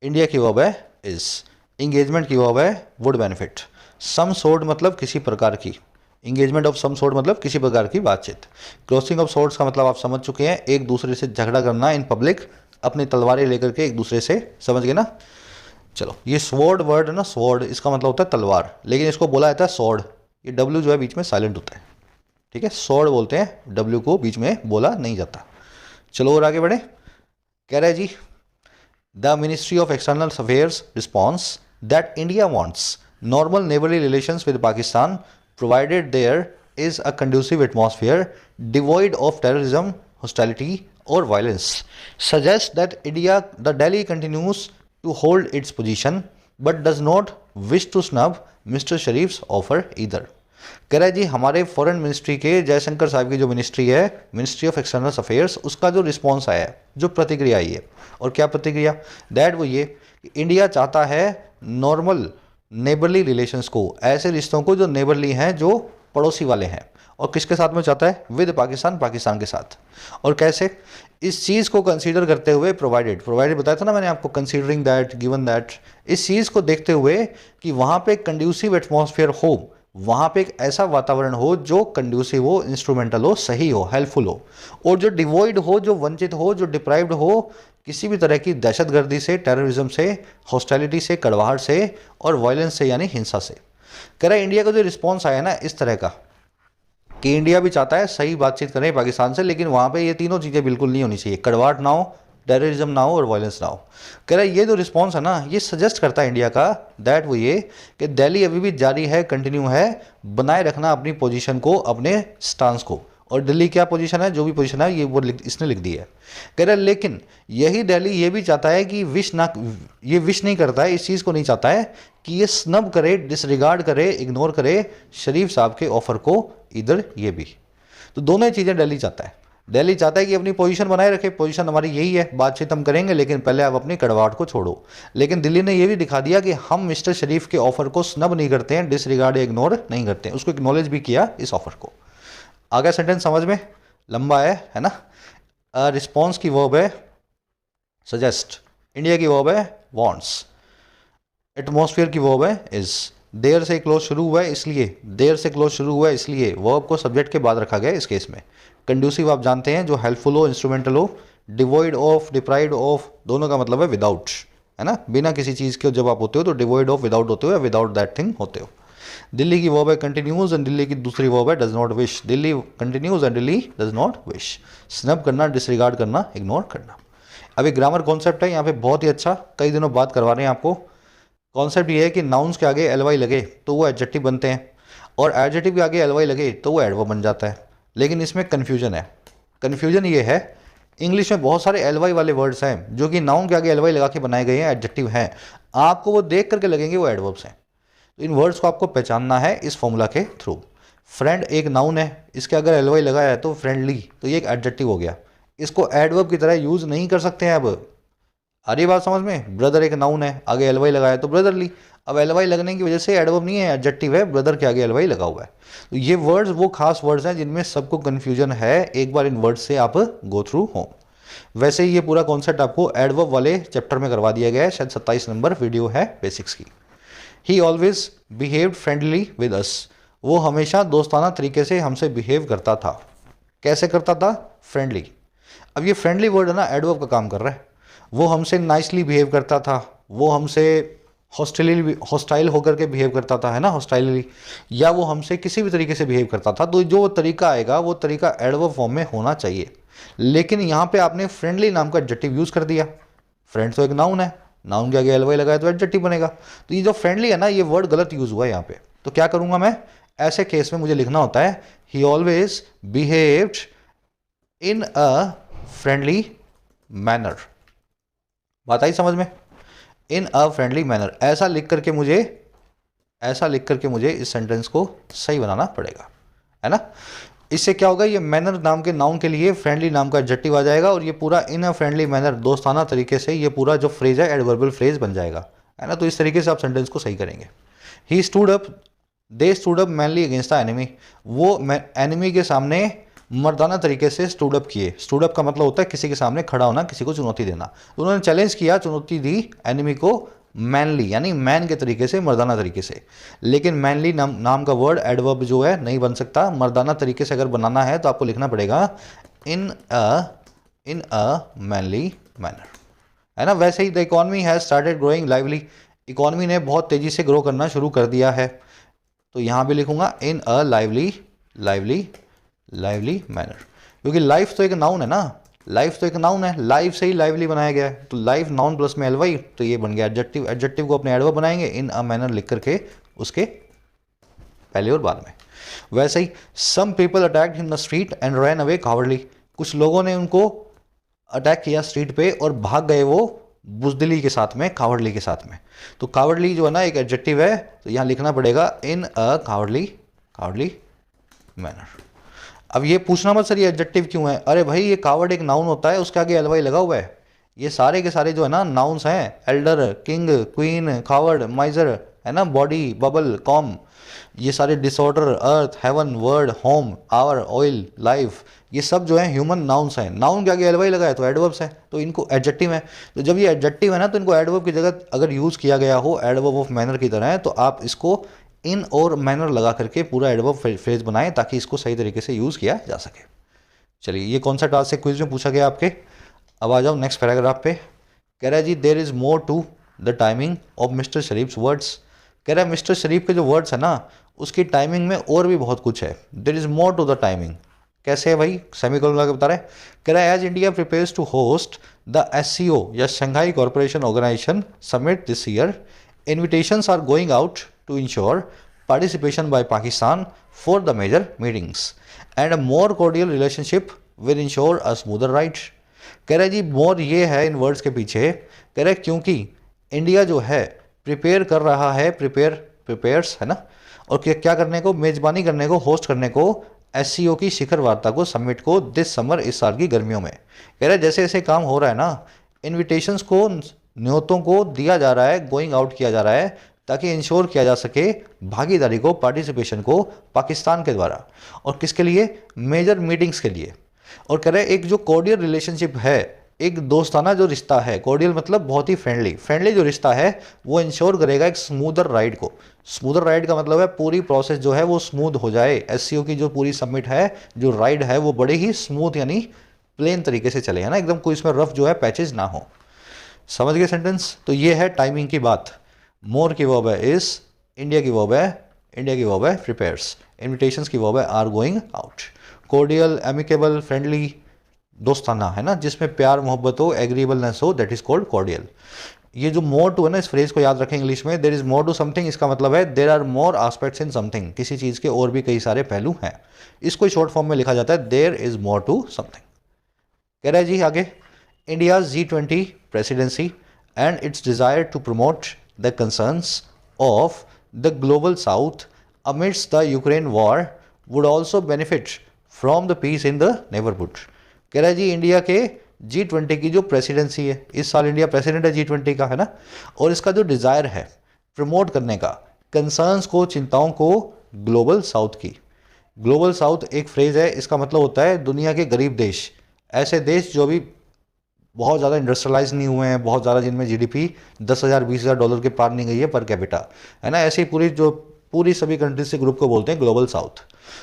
इंडिया की वर्ब है इज, इंगेजमेंट की वर्ब है वुड बेनिफिट। सम सोर्ट मतलब किसी प्रकार की, इंगेजमेंट ऑफ सम सोर्ट मतलब किसी प्रकार की बातचीत। क्रॉसिंग ऑफ सोर्ट्स का मतलब आप समझ चुके हैं, एक दूसरे से झगड़ा करना इन पब्लिक, अपनी तलवारें लेकर के एक दूसरे से, समझ गए ना। चलो, ये स्वॉर्ड वर्ड है ना, स्वॉर्ड इसका मतलब होता है तलवार, लेकिन इसको बोला जाता है सॉर्ड। ये डब्ल्यू जो है बीच में साइलेंट होता है, ठीक है, सॉर्ड बोलते हैं, डब्ल्यू को बीच में बोला नहीं जाता। चलो और आगे बढ़े। कह रहा है जी, the ministry of external affairs response that India wants normal neighbourly relations with Pakistan provided there is a conducive atmosphere devoid of terrorism, hostility or violence, suggests that the Delhi continues to hold its position but does not wish to snub Mr. Sharif's offer either. कह रहा है जी, हमारे फॉरेन मिनिस्ट्री के, जयशंकर साहब की जो मिनिस्ट्री है, मिनिस्ट्री ऑफ एक्सटर्नल अफेयर्स, उसका जो रिस्पॉन्स आया है, जो प्रतिक्रिया आई है, और क्या प्रतिक्रिया, दैट वो ये कि इंडिया चाहता है नॉर्मल नेबरली रिलेशंस को, ऐसे रिश्तों को जो नेबरली हैं, जो पड़ोसी वाले हैं, और किसके साथ में चाहता है, विद पाकिस्तान, पाकिस्तान के साथ। और कैसे, इस चीज़ को कंसीडर करते हुए, प्रोवाइडेड बताया था ना मैंने आपको, कंसीडरिंग दैट, गिवन दैट, इस चीज़ को देखते हुए कि वहाँ पे कंड्यूसिव एटमॉस्फेयर हो, वहाँ पे एक ऐसा वातावरण हो जो कंड्यूसिव हो, इंस्ट्रूमेंटल हो, सही हो, हेल्पफुल हो, और जो डिवॉइड हो, जो वंचित हो, जो डिप्राइव्ड हो किसी भी तरह की दहशतगर्दी से, टेररिज्म से, हॉस्टिलिटी से, कड़वाहट से, और वायलेंस से, यानी हिंसा से। कह रहा है इंडिया का जो रिस्पॉन्स आया ना इस तरह का, कि इंडिया भी चाहता है सही बातचीत करें पाकिस्तान से, लेकिन वहाँ पे ये तीनों चीज़ें बिल्कुल नहीं होनी चाहिए, कड़वाहट ना हो, टेररिज्म ना हो, और वायलेंस ना हो। कह रहा है ये जो रिस्पॉन्स है ना, ये सजेस्ट करता है इंडिया का, दैट वो ये कि दिल्ली अभी भी जारी है, कंटिन्यू है, बनाए रखना अपनी पोजीशन को, अपने स्टांस को। और दिल्ली क्या पोजीशन है, जो भी पोजीशन है, ये वो इसने लिख दी है। कह रहा है लेकिन यही दिल्ली ये भी चाहता है कि ये विश नहीं करता है, इस चीज़ को नहीं चाहता है कि ये स्नब करे, डिसरिगार्ड करे, इग्नोर करे शरीफ साहब के ऑफर को, इधर ये भी। तो दोनों ही चीज़ें दिल्ली चाहता है। दिल्ली चाहता है कि अपनी पोजीशन बनाए रखे, पोजीशन हमारी यही है, बातचीत हम करेंगे, लेकिन पहले आप अपनी कड़वाहट को छोड़ो। लेकिन दिल्ली ने यह भी दिखा दिया कि हम मिस्टर शरीफ के ऑफर को स्नब नहीं करते हैं, डिसरिगार्ड या इग्नोर नहीं करते हैं, उसको एक्नॉलेज भी किया इस ऑफर को। आगे सेंटेंस समझ में, लंबा है ना। रिस्पॉन्स की वर्ब है सजेस्ट, इंडिया की वर्ब है वांट्स, एटमॉस्फेयर की वर्ब है इज, देर से क्लोज शुरू हुआ है इसलिए, देर से क्लोज शुरू हुआ है इसलिए वर्ब को सब्जेक्ट के बाद रखा गया इस केस में। कंड्यूसिव आप जानते हैं, जो हेल्पफुल हो, इंस्ट्रूमेंटल हो, डिवॉइड ऑफ, डिप्राइव्ड ऑफ, दोनों का मतलब है विदाउट, है ना, बिना किसी चीज़ के जब आप होते हो तो डिवॉइड ऑफ, विदाउट होते हो, या विदाउट दैट थिंग होते हो। दिल्ली की वर्ब है कंटिन्यूज, एंड दिल्ली की दूसरी वर्ब है does not wish. Delhi continues and Delhi does not wish. Snub करना, डिसरिगार्ड करना, इग्नोर करना। अभी ग्रामर कॉन्सेप्ट है यहाँ पे बहुत ही अच्छा, कई दिनों बाद करवा रहे हैं आपको। कॉन्सेप्ट ये है कि नाउन्स के आगे एल वाई लगे तो वो एडजेक्टिव बनते हैं, और एडजेक्टिव के आगे एल वाई लगे तो वो एडवर्ब बन जाता है। लेकिन इसमें कन्फ्यूजन है। कन्फ्यूजन ये है, इंग्लिश में बहुत सारे एल वाई वाले वर्ड्स हैं जो कि नाउन के आगे एल वाई लगा के बनाए गए हैं, एडजेक्टिव हैं, आपको वो देख करके लगेंगे वो एडवर्ब्स हैं। तो इन वर्ड्स को आपको पहचानना है इस फॉर्मूला के थ्रू। फ्रेंड एक नाउन है, इसके अगर एल वाई लगा है तो फ्रेंडली, तो ये एक एडजेक्टिव हो गया, इसको एडवर्ब की तरह यूज़ नहीं कर सकते हैं। अब आ रही बात समझ में। ब्रदर एक नाउन है, आगे एल वाई लगाया तो ब्रदरली, अब एल वाई लगने की वजह से एडवर्ब नहीं है, एडजेक्टिव है, ब्रदर के आगे एल वाई लगा हुआ है। तो ये वर्ड्स वो खास वर्ड्स हैं जिनमें सबको कन्फ्यूजन है, एक बार इन वर्ड्स से आप गो थ्रू हो। वैसे ही ये पूरा कॉन्सेप्ट आपको एडवर्ब वाले चैप्टर में करवा दिया गया है, शायद 27 नंबर वीडियो है बेसिक्स की। ही always behaved friendly with us, वो हमेशा दोस्ताना तरीके से हमसे बिहेव करता था। कैसे करता था? फ्रेंडली। अब ये फ्रेंडली वर्ड है ना, एडवर्ब का काम कर रहा है। वो हमसे नाइसली बिहेव करता था, वो हमसे हॉस्टाइल होकर के बिहेव करता था, है ना, हॉस्टाइली, या वो हमसे किसी भी तरीके से बिहेव करता था। तो जो तरीका आएगा वो तरीका एडवर्ब फॉर्म में होना चाहिए। लेकिन यहाँ पे आपने फ्रेंडली नाम का एडजेक्टिव यूज़ कर दिया। फ्रेंड तो एक नाउन है, नाउन के आगे एल वाई लगाया तो एडजेक्टिव बनेगा। तो ये जो फ्रेंडली है ना, ये वर्ड गलत यूज़ हुआ है यहाँ पे। तो क्या करूँगा मैं, ऐसे केस में मुझे लिखना होता है ही always behaved in a friendly manner. बात आई समझ में? इन अ फ्रेंडली मैनर, ऐसा लिख करके मुझे इस सेंटेंस को सही बनाना पड़ेगा, है ना। इससे क्या होगा, ये मैनर नाम के नाउन के लिए फ्रेंडली नाम का एडजेक्टिव आ जाएगा और ये पूरा इन अ फ्रेंडली मैनर, दोस्ताना तरीके से ये पूरा जो फ्रेज है एडवर्बल फ्रेज बन जाएगा, है ना। तो इस तरीके से आप सेंटेंस को सही करेंगे। He stood up, they stood up manly against the enemy, वो एनिमी के सामने मर्दाना तरीके से स्टूड अप किए। स्टूड अप का मतलब होता है किसी के सामने खड़ा होना, किसी को चुनौती देना। तो उन्होंने चैलेंज किया, चुनौती दी एनिमी को मैनली यानी मैन के तरीके से, मर्दाना तरीके से। लेकिन मैनली नाम का वर्ड एडवर्ब जो है नहीं बन सकता। मर्दाना तरीके से अगर बनाना है तो आपको लिखना पड़ेगा इन अ मैनली मैनर, है ना। वैसे ही the economy has started growing lively, economy ने बहुत तेजी से ग्रो करना शुरू कर दिया है। तो यहाँ भी लिखूंगा इन अ लाइवली मैनर, क्योंकि लाइफ तो एक नाउन है ना, लाइफ तो एक नाउन है, लाइफ से ही लाइवली बनाया गया है। तो लाइफ नाउन प्लस में एलवाई, तो ये बन गया एडजेक्टिव। एडजेक्टिव को अपने एडवर्ब बनाएंगे इन अ मैनर लिख करके उसके पहले और बाद में। वैसे ही some people attacked in the street and ran away cowardly, कुछ लोगों ने उनको अटैक किया स्ट्रीट पे और भाग गए वो बुजदिली के साथ में, कावर्डली के साथ में। तो कावर्डली जो है ना एक एडजेक्टिव है, तो यहाँ लिखना पड़ेगा इन अ कावर्डली मैनर। अब ये पूछना मत सर ये एडजेक्टिव क्यों है, अरे भाई ये कावर्ड एक नाउन होता है, उसके आगे एलवाई लगा हुआ है। ये सारे के सारे जो है ना नाउन्स हैं, elder, king, queen, coward, miser, है ना, बॉडी, बबल, कॉम, ये सारे disorder, earth, heaven, word, home, hour, oil, life, ये सब जो है ह्यूमन नाउन्स हैं। नाउन के आगे एलवाई लगा है तो एडवर्ब्स हैं, तो इनको एडजेक्टिव है। तो जब ये एडजेक्टिव है ना तो इनको एडवर्ब की जगह अगर यूज़ किया गया हो एडवर्ब ऑफ मैनर की तरह है, तो आप इसको इन और मैनर लगा करके पूरा एडवर्ब फ्रेज बनाएं ताकि इसको सही तरीके से यूज़ किया जा सके। चलिए, ये कौन सा टास्क है क्विज में पूछा गया आपके। अब आ जाओ नेक्स्ट पैराग्राफ पे। कह रहा है जी there is more to the timing of mister Sharif's words. कह रहा है मिस्टर शरीफ के जो वर्ड्स है ना उसकी टाइमिंग में और भी बहुत कुछ है। There is more to the timing कैसे है भाई, सेमीकोलन लगा के बता रहे हैं। कह रहा है as India prepares to host the SCO या Shanghai corporation organisation summit this year, invitations are going out to ensure participation by Pakistan for the major meetings and a more cordial relationship will ensure a smoother ride। कह रहा है जी मोर ये है इन वर्ड्स के पीछे, कह रहा है क्योंकि इंडिया जो है प्रिपेयर कर रहा है, प्रिपेयर्स है ना, और क्या करने को, मेजबानी करने को, होस्ट करने को SCO की शिखर वार्ता को, समिट को, दिस समर, इस साल की गर्मियों में। कह रहा है जैसे जैसे काम हो रहा है ना, इन्विटेशंस को, न्योतों को दिया जा रहा है, गोइंग आउट किया जा रहा है ताकि इंश्योर किया जा सके भागीदारी को, पार्टिसिपेशन को पाकिस्तान के द्वारा, और किसके लिए, मेजर मीटिंग्स के लिए। और कह रहे एक जो कॉर्डियल रिलेशनशिप है, एक दोस्ताना जो रिश्ता है, कॉर्डियल मतलब बहुत ही फ्रेंडली जो रिश्ता है, वो इंश्योर करेगा एक स्मूदर राइड को। स्मूदर राइड का मतलब है पूरी प्रोसेस जो है वो स्मूथ हो जाए, SCO की जो पूरी समिट है, जो राइड है वो बड़े ही स्मूथ यानी प्लेन तरीके से चले, है ना, एकदम कोई इसमें रफ जो है पैचेज ना हो। समझ गए सेंटेंस। तो ये है टाइमिंग की बात। मोर की वर्ब है इज, इंडिया की वर्ब है प्रिपेयर्स, इन्विटेशंस की वर्ब है are going out, cordial, amicable, friendly, दोस्ताना, है ना, जिसमें प्यार मोहब्बत हो, एग्रीबलनेस हो, दैट इज कॉल्ड कॉर्डियल। ये जो मोर टू है ना, इस फ्रेज को याद रखें इंग्लिश में, there is more to something, इसका मतलब है there are more aspects in something, किसी चीज़ के और भी कई सारे पहलू हैं। इसको शॉर्ट फॉर्म में लिखा जाता है there is more to something. कह रहा है जी आगे, India's G20 presidency and its desire to promote the concerns of the global south amidst the Ukraine war would also benefit from the peace in the neighborhood। कह रहा है जी इंडिया के G20 की जो प्रेसिडेंसी है, इस साल इंडिया प्रेसिडेंट है G20 का, है ना, और इसका जो डिज़ायर है प्रमोट करने का कंसर्न्स को, चिंताओं को ग्लोबल साउथ की। ग्लोबल साउथ एक फ्रेज है, इसका मतलब होता है दुनिया के गरीब देश, ऐसे देश जो भी बहुत ज़्यादा इंडस्ट्रियलाइज नहीं हुए हैं, बहुत ज़्यादा जिनमें GDP 10,000 20,000 डॉलर के पार नहीं गई है पर कैपिटा, है ना, ऐसी पूरी सभी कंट्रीज के ग्रुप को बोलते हैं ग्लोबल साउथ।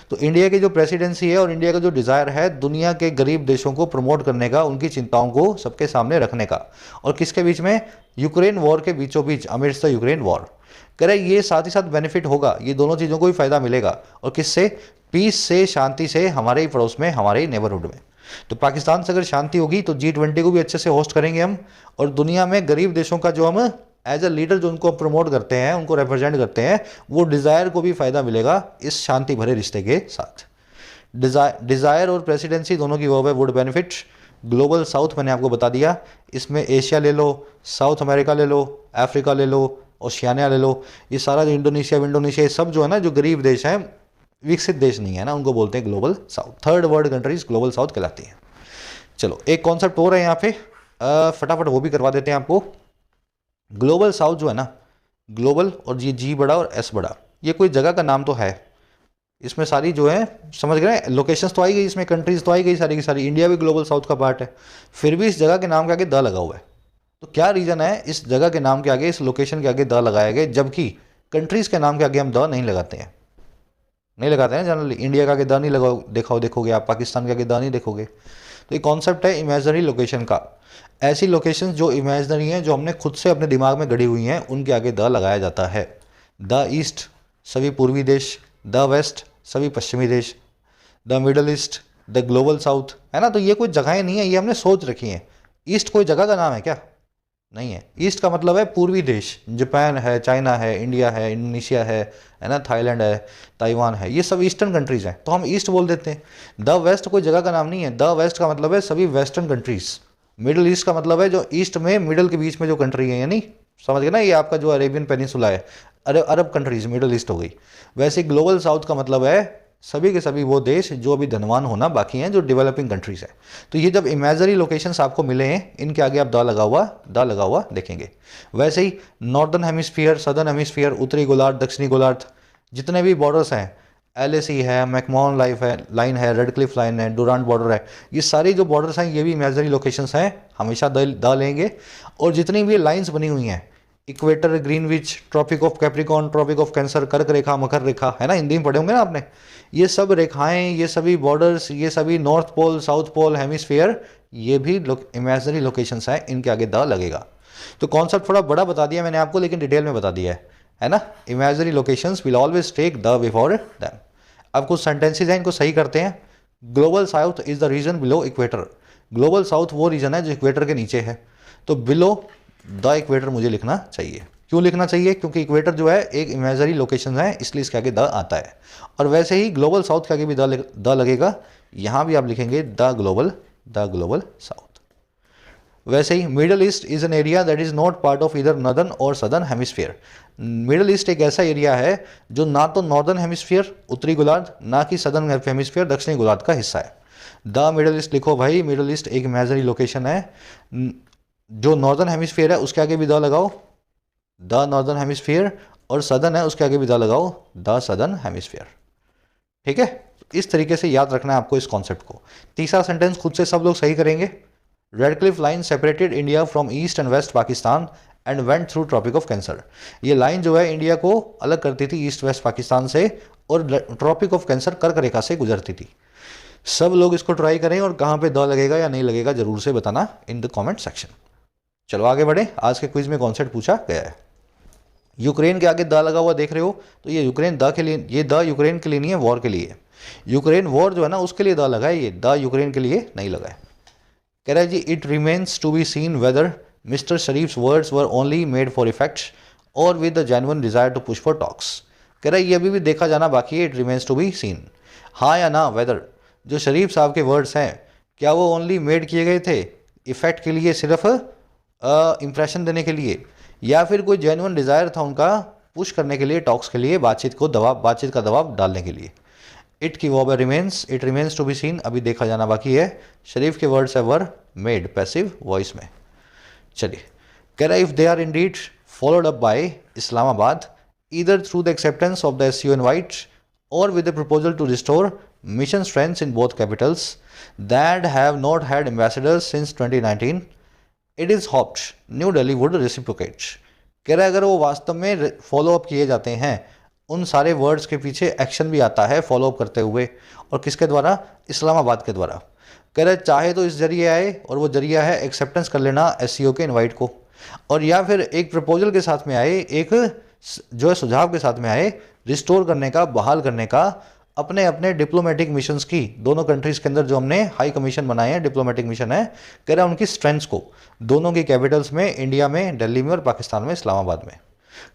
तो इंडिया की जो प्रेसिडेंसी है और इंडिया का जो डिज़ायर है दुनिया के गरीब देशों को प्रमोट करने का, उनकी चिंताओं को सबके सामने रखने का, और किसके बीच में, यूक्रेन वॉर के बीचों बीच, अमिड्स द यूक्रेन वॉर। कह रहे ये साथ ही साथ बेनिफिट होगा, ये दोनों चीज़ों को भी फायदा मिलेगा, और किससे, पीस से, शांति से, हमारे ही पड़ोस में, हमारे ही नेबरहुड में। तो पाकिस्तान से अगर शांति होगी तो G20 को भी अच्छे से होस्ट करेंगे हम, और दुनिया में गरीब देशों का जो हम एज अ लीडर जो उनको प्रमोट करते हैं, उनको रिप्रेजेंट करते हैं, वो डिज़ायर को भी फायदा मिलेगा इस शांति भरे रिश्ते के साथ। डिज़ायर और प्रेसिडेंसी दोनों की वर्ब है वुड बेनिफिट। ग्लोबल साउथ मैंने आपको बता दिया, इसमें एशिया ले लो, साउथ अमेरिका ले लो, अफ्रीका ले लो, ओशियानिया ले लो, ये सारा जो इंडोनेशिया ये सब जो है ना, जो गरीब देश हैं, विकसित देश नहीं है ना, उनको बोलते हैं global south. Third world countries global south कहलाती हैं। चलो एक कॉन्सेप्ट और है यहाँ पे, फटाफट वो भी करवा देते हैं आपको। ग्लोबल साउथ जो है ना, ग्लोबल और ये जी बड़ा और एस बड़ा, ये कोई जगह का नाम तो है, इसमें सारी जो है समझ गए, लोकेशंस तो आई गई, इसमें कंट्रीज तो आई गई सारी की सारी, इंडिया भी ग्लोबल साउथ का पार्ट है, फिर भी इस जगह के नाम के आगे द लगा हुआ है। तो क्या रीज़न है इस जगह के नाम के आगे, इस लोकेशन के आगे द लगाया गया, जबकि कंट्रीज़ के नाम के आगे हम द नहीं लगाते हैं, नहीं लगाते हैं जनरली। इंडिया का आगे द नहीं लगाओ, देखोगे आप, पाकिस्तान के आगे द नहीं देखोगे। तो ये कॉन्सेप्ट है इमेजनरी लोकेशन का। ऐसी लोकेशंस जो इमेजनरी हैं, जो हमने खुद से अपने दिमाग में गढ़ी हुई हैं, उनके आगे द लगाया जाता है। द ईस्ट सभी पूर्वी देश, द वेस्ट सभी पश्चिमी देश, the middle east, the global south, है ना। तो ये कोई जगहें नहीं है, ये हमने सोच रखी हैं। ईस्ट कोई जगह का नाम है क्या? नहीं है। ईस्ट का मतलब है पूर्वी देश, जापान है, चाइना है, इंडिया है, इंडोनेशिया है ना, थाईलैंड है, ताइवान है, ये सब ईस्टर्न कंट्रीज हैं, तो हम ईस्ट बोल देते हैं। द वेस्ट कोई जगह का नाम नहीं है, द वेस्ट का मतलब है सभी वेस्टर्न कंट्रीज। मिडिल ईस्ट का मतलब है जो ईस्ट में मिडल के बीच में जो कंट्री है, यानी समझ गए ना, ये आपका जो अरेबियन पेनिसुला है, अरब कंट्रीज मिडल ईस्ट हो गई। वैसे ग्लोबल साउथ का मतलब है सभी के सभी वो देश जो अभी धनवान होना बाकी हैं, जो डेवलपिंग कंट्रीज है। तो ये जब इमेजनरी लोकेशंस आपको मिले हैं, इनके आगे आप द लगा हुआ देखेंगे। वैसे ही नॉर्दर्न हेमिस्फीयर, सदर्न हेमिस्फीयर, उत्तरी गोलार्ध, दक्षिणी गोलार्ध, जितने भी बॉर्डर्स हैं, एलएसी है, मैकमोहन लाइन है, रेड क्लिफ लाइन है, डुरांट बॉर्डर है, ये सारी जो बॉर्डर्स हैं ये भी इमेजनरी लोकेशंस हैं, हमेशा द लेंगे। और जितनी भी लाइंस बनी हुई हैं, equator, Greenwich, tropic of Capricorn, tropic of Cancer, कर्क रेखा, मकर रेखा, है ना, हिंदी में पढ़े होंगे ना आपने। ये सब रेखाएं, ये सभी बॉर्डर्स, ये सभी north pole, south pole, hemisphere, ये भी इमेजनरी लोकेशंस हैं, इनके आगे द लगेगा। तो कॉन्सेप्ट थोड़ा बड़ा बता दिया मैंने आपको, लेकिन डिटेल में बता दिया है ना। Imaginary locations will always take the before them. अब कुछ सेंटेंसेज हैं, इनको सही करते हैं। Global south is the region below equator. Global south वो रीजन है जो इक्वेटर के नीचे है, तो बिलो द इक्वेटर मुझे लिखना चाहिए। क्यों लिखना चाहिए? क्योंकि इक्वेटर जो है एक इमेजनरी लोकेशन है, इसलिए इसके आगे द आता है। और वैसे ही ग्लोबल साउथ के आगे भी द लगेगा, यहाँ भी आप लिखेंगे द ग्लोबल साउथ। वैसे ही middle east is an area that is not part of either northern or southern hemisphere. Middle east एक ऐसा एरिया है जो ना तो नॉर्दर्न हेमिस्फीयर उत्तरी गोलार्ध, ना कि सदर्न हेमिस्फीयर दक्षिणी गोलार्ध का हिस्सा है। द मिडल ईस्ट लिखो भाई, मिडल ईस्ट एक इमेजनरी लोकेशन है। जो नॉर्दर्न हेमिस्फीयर है उसके आगे भी द लगाओ, द नॉर्दर्न हेमिस्फीयर, और सदर्न है उसके आगे भी द लगाओ, द सदर्न हेमिस्फीयर। ठीक है, इस तरीके से याद रखना है आपको इस कॉन्सेप्ट को। तीसरा सेंटेंस खुद से सब लोग सही करेंगे। Radcliffe line separated India from east and west Pakistan and went through tropic of Cancer. ये लाइन जो है इंडिया को अलग करती थी ईस्ट वेस्ट पाकिस्तान से, और ट्रॉपिक ऑफ कैंसर कर्क रेखा से गुजरती थी। सब लोग इसको ट्राई करें, और कहाँ पे द लगेगा या नहीं लगेगा जरूर से बताना इन द कॉमेंट सेक्शन। चलो आगे बढ़े। आज के क्विज में कॉन्सेप्ट पूछा गया है, यूक्रेन के आगे द लगा हुआ देख रहे हो, तो ये यूक्रेन द के लिए, ये द यूक्रेन के लिए नहीं है, वॉर के लिए। यूक्रेन वॉर जो है ना उसके लिए द लगा है, ये द यूक्रेन के लिए नहीं लगा है। कह रहा है जी, it remains to be seen whether mister Sharif's words were only made for effects or with the genuine desire to push for talks. कह रहा है ये अभी भी देखा जाना बाकी है, it remains to be seen, हाँ या ना, वेदर जो शरीफ साहब के वर्ड्स हैं क्या वो ओनली मेड किए गए थे इफेक्ट के लिए, सिर्फ इम्प्रेशन देने के लिए, या फिर कोई जेन्युइन डिज़ायर था उनका पुश करने के लिए, टॉक्स के लिए, बातचीत का दबाव डालने के लिए। इट की verb remains, it remains to be seen, अभी देखा जाना बाकी है। शरीफ के वर्ड्स है वर मेड पैसिव वॉइस में। चलिए, कह रहा है if they are indeed followed up by Islamabad either through the acceptance of the SCO invite or with the proposal to restore mission strengths in both capitals that have not had ambassadors since 2019, it is hoped New Delhi would reciprocate. कह रहा है अगर वो वास्तव में फॉलो अप किए जाते हैं, उन सारे वर्ड्स के पीछे एक्शन भी आता है फॉलो अप करते हुए, और किसके द्वारा? इस्लामाबाद के द्वारा। कह रहे चाहे तो इस जरिए आए, और वो जरिया है एक्सेप्टेंस कर लेना एससीओ के इनवाइट को, और या फिर एक प्रपोजल के साथ में आए, एक जो है सुझाव के साथ में आए, रिस्टोर करने का, बहाल करने का अपने अपने डिप्लोमेटिक मिशंस की, दोनों कंट्रीज़ के अंदर जो हमने हाई कमीशन बनाए हैं, डिप्लोमेटिक मिशन है, कह रहा है उनकी स्ट्रेंथ्स को दोनों की कैपिटल्स में, इंडिया में दिल्ली में और पाकिस्तान में इस्लामाबाद में।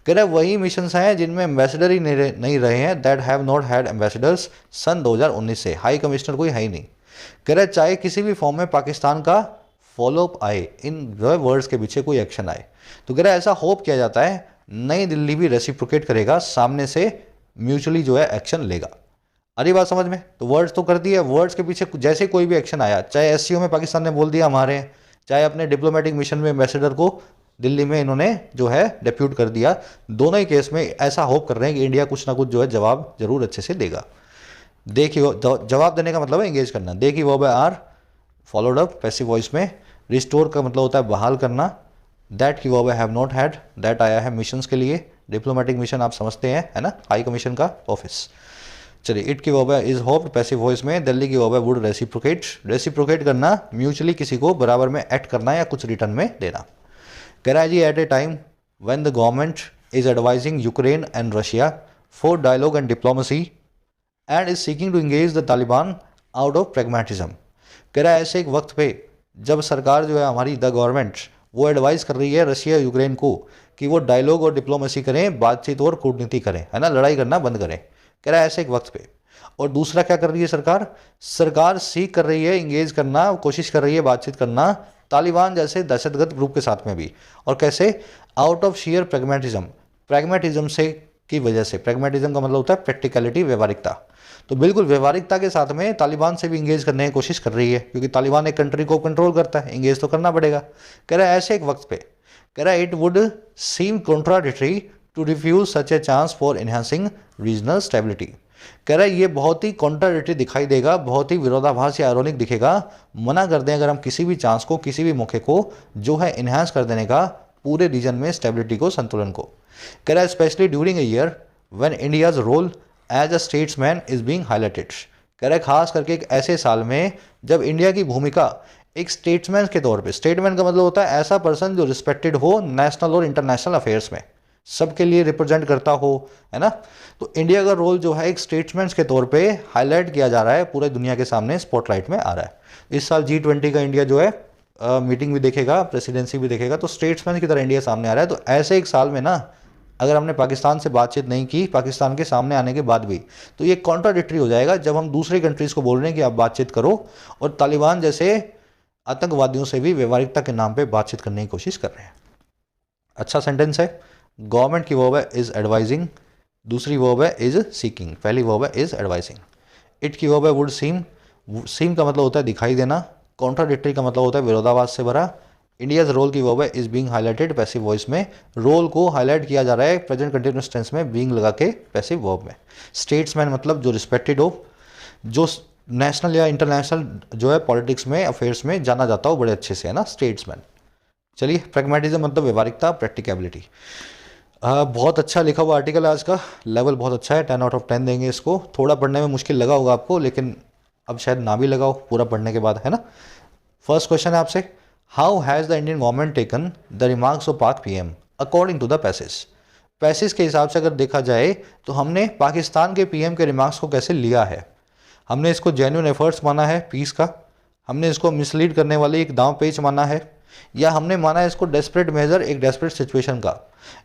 कह रहा है वही मिशंस हैं जिनमें एम्बेसडर ही नहीं रहे हैं, that have not had ambassadors सन 2019 से, हाई कमिश्नर कोई है ही नहीं। कह रहा है चाहे किसी भी फॉर्म में पाकिस्तान का फॉलोअप आए, इन जो है वर्ड्स के पीछे कोई एक्शन आए, तो कह रहा है ऐसा होप किया जाता है नई दिल्ली भी रेसिप्रोकेट करेगा, सामने से म्यूचुअली जो है एक्शन लेगा। आ रही बात समझ में? तो वर्ड्स तो कर दिए, वर्ड्स के पीछे जैसे कोई भी एक्शन आया, चाहे एससीओ में पाकिस्तान ने बोल दिया हमारे हैं, चाहे अपने डिप्लोमेटिक मिशन में एम्बेसडर को दिल्ली में इन्होंने जो है डिप्यूट कर दिया, दोनों ही केस में ऐसा होप कर रहे हैं कि इंडिया कुछ ना कुछ जो है जवाब जरूर अच्छे से देगा। देखिए जवाब देने का मतलब है एंगेज करना। देखिए वो are followed up passive voice में। रिस्टोर का मतलब होता है बहाल करना। दैट की वो हैव नॉट हैड, दैट आया है मिशंस के लिए, डिप्लोमेटिक मिशन आप समझते हैं है ना, हाई कमीशन का ऑफिस। चलिए इट की वर्ब है इज होप्ड पैसिव वॉइस में। दिल्ली की वर्ब है वुड रेसिप्रोकेट। रेसिप्रोकेट करना म्यूचुअली किसी को बराबर में एक्ट करना या कुछ रिटर्न में देना। कह रहा है जी at a time when the government is advising Ukraine and Russia for dialogue and diplomacy and is seeking to engage the Taliban out of pragmatism. कह रहा है ऐसे एक वक्त पे जब सरकार जो है हमारी द गवर्नमेंट वो एडवाइस कर रही है रशिया यूक्रेन को कि वो डायलॉग और डिप्लोमेसी करें, बातचीत और कूटनीति करें, है ना, लड़ाई करना बंद करें। कह रहा है ऐसे एक वक्त पे। और दूसरा क्या कर रही है सरकार? सरकार सीख कर रही है इंगेज करना, कोशिश कर रही है बातचीत करना तालिबान जैसे दहशतगर्द ग्रुप के साथ में भी। और कैसे? Out of share pragmatism. Pragmatism से की वजह से, प्रेगमेटिज्म का मतलब होता है प्रैक्टिकलिटी, व्यवहारिकता। तो बिल्कुल व्यवहारिकता के साथ में तालिबान से भी इंगेज करने की कोशिश कर रही है, क्योंकि तालिबान एक कंट्री को कंट्रोल करता है, इंगेज तो करना पड़ेगा। कह रहा है ऐसे एक वक्त पे, कह रहा है it would seem contradictory to refuse such a chance for enhancing regional stability. कह रहा है ये बहुत ही कॉन्ट्राडिक्टरी दिखाई देगा, बहुत ही विरोधाभास या आयरॉनिक दिखेगा, मना कर दें अगर हम किसी भी चांस को, किसी भी मौके को जो है इन्हांस कर देने का पूरे रीजन में स्टेबिलिटी को, संतुलन को। कह रहा है specially during a year when India's role as a statesman is being highlighted. कह रहा है खास करके एक ऐसे साल में जब इंडिया की भूमिका एक स्टेट्समैन के तौर पे, स्टेटमैन का मतलब होता है ऐसा पर्सन जो रिस्पेक्टेड हो नेशनल और इंटरनेशनल अफेयर्स में, सबके लिए रिप्रेजेंट करता हो, है ना। तो इंडिया का रोल जो है एक स्टेट्समैन के तौर पे हाईलाइट किया जा रहा है, पूरे दुनिया के सामने स्पॉटलाइट में आ रहा है। इस साल G20 का इंडिया जो है मीटिंग भी देखेगा, प्रेसिडेंसी भी देखेगा, तो स्टेट्समैन की तरह इंडिया सामने आ रहा है। तो ऐसे एक साल में ना अगर हमने पाकिस्तान से बातचीत नहीं की, पाकिस्तान के सामने आने के बाद भी, तो ये कॉन्ट्राडिक्टरी हो जाएगा जब हम दूसरी कंट्रीज़ को बोल रहे हैं कि आप बातचीत करो और तालिबान जैसे आतंकवादियों से भी व्यवहारिकता के नाम पे बातचीत करने की कोशिश कर रहे हैं। अच्छा सेंटेंस है। गवर्नमेंट की वर्ब है इज एडवाइजिंग, दूसरी वर्ब है इज सीकिंग, पहली वर्ब है इज एडवाइजिंग। इट की वर्ब है वुड सीम। सीम का मतलब होता है दिखाई देना, कॉन्ट्राडिक्टरी का मतलब होता है विरोधाभास से भरा। इंडियाज रोल की वर्ब है is being highlighted passive voice में, रोल को हाईलाइट किया जा रहा है प्रेजेंट कंटिन्यूअस टेंस में बीइंग लगा के पैसिव वर्ब में। स्टेट्समैन मतलब जो रिस्पेक्टेड हो, जो नेशनल या इंटरनेशनल जो है पॉलिटिक्स में, अफेयर्स में जाना जाता हो बड़े अच्छे से, है ना, स्टेट्समैन। चलिए प्रैग्मेटिज्म मतलब व्यवहारिकता, प्रैक्टिकबिलिटी। बहुत अच्छा लिखा हुआ आर्टिकल है आज का, लेवल बहुत अच्छा है, 10 आउट ऑफ 10 देंगे इसको। थोड़ा पढ़ने में मुश्किल लगा होगा आपको, लेकिन अब शायद ना भी लगाओ पूरा पढ़ने के बाद, है ना। फर्स्ट क्वेश्चन है आपसे, how has the Indian government taken the remarks of Pak PM according to the passage. Passage के हिसाब से अगर देखा जाए तो हमने पाकिस्तान के पीएम के रिमार्क्स को कैसे लिया है। हमने इसको जेन्युइन एफर्ट्स माना है पीस का, हमने इसको मिसलीड करने वाली एक दांव पेच माना है, या हमने माना है इसको डेस्परेट मेजर, एक डेस्परेट सिचुएशन का,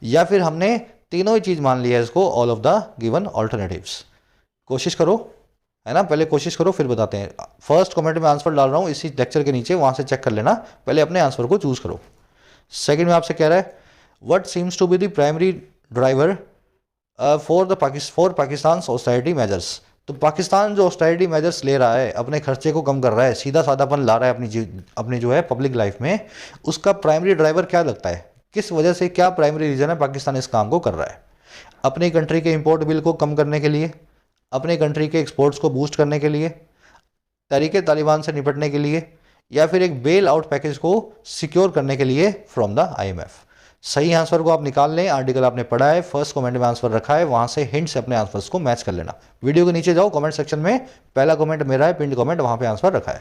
या फिर हमने तीनों ही चीज़ मान लिया है इसको, all of the given alternatives. कोशिश करो, है ना, पहले कोशिश करो फिर बताते हैं। फर्स्ट कमेंट में आंसर डाल रहा हूँ इसी लेक्चर के नीचे, वहाँ से चेक कर लेना, पहले अपने आंसर को चूज करो। सेकंड में आपसे कह रहा है what seems to be the primary driver for Pakistan austerity measures. तो पाकिस्तान जो ऑस्टेरिटी मेजर्स ले रहा है, अपने खर्चे को कम कर रहा है, सीधा साधापन ला रहा है अपनी जो है पब्लिक लाइफ में, उसका प्राइमरी ड्राइवर क्या लगता है, किस वजह से, क्या प्राइमरी रीजन है पाकिस्तान इस काम को कर रहा है। अपनी कंट्री के इंपोर्ट बिल को कम करने के लिए, अपने कंट्री के एक्सपोर्ट्स को बूस्ट करने के लिए, तरीके तालिबान से निपटने के लिए, या फिर एक बेल आउट पैकेज को सिक्योर करने के लिए फ्रॉम द IMF। सही आंसर को आप निकाल लें, आर्टिकल आपने पढ़ा है, फर्स्ट कमेंट में आंसर रखा है, वहां से हिंट से अपने आंसर्स को मैच कर लेना। वीडियो के नीचे जाओ, कमेंट सेक्शन में पहला कमेंट मेरा है, पिंड कमेंट, वहां पे आंसर रखा है।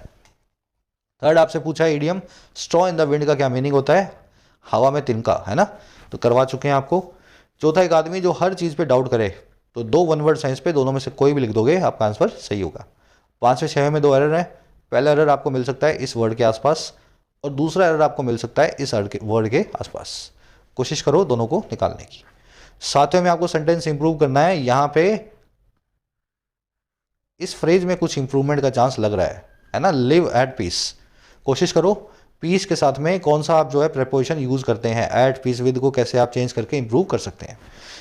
थर्ड आपसे पूछा है idiom straw in the wind का क्या मीनिंग होता है, हवा में तिनका, है ना, तो करवा चुके हैं आपको। चौथा, एक आदमी जो हर चीज़ पे डाउट करे, तो 2 वन वर्ड साइंस पे दोनों में से कोई भी लिख दोगे आपका आंसर सही होगा। 5वें 6वें में 2 एरर है। पहला एरर आपको मिल सकता है इस वर्ड के आसपास, और दूसरा एरर आपको मिल सकता है इस वर्ड के आसपास। कोशिश करो दोनों को निकालने की। 7वें में आपको सेंटेंस इंप्रूव करना है, यहां पे इस फ्रेज में कुछ इंप्रूवमेंट का चांस लग रहा है ना, लिव एट पीस। कोशिश करो पीस के साथ में कौन सा आप जो है प्रेपोजिशन यूज़ करते हैं, एट, पीस, विद को कैसे आप चेंज करके इंप्रूव कर सकते हैं।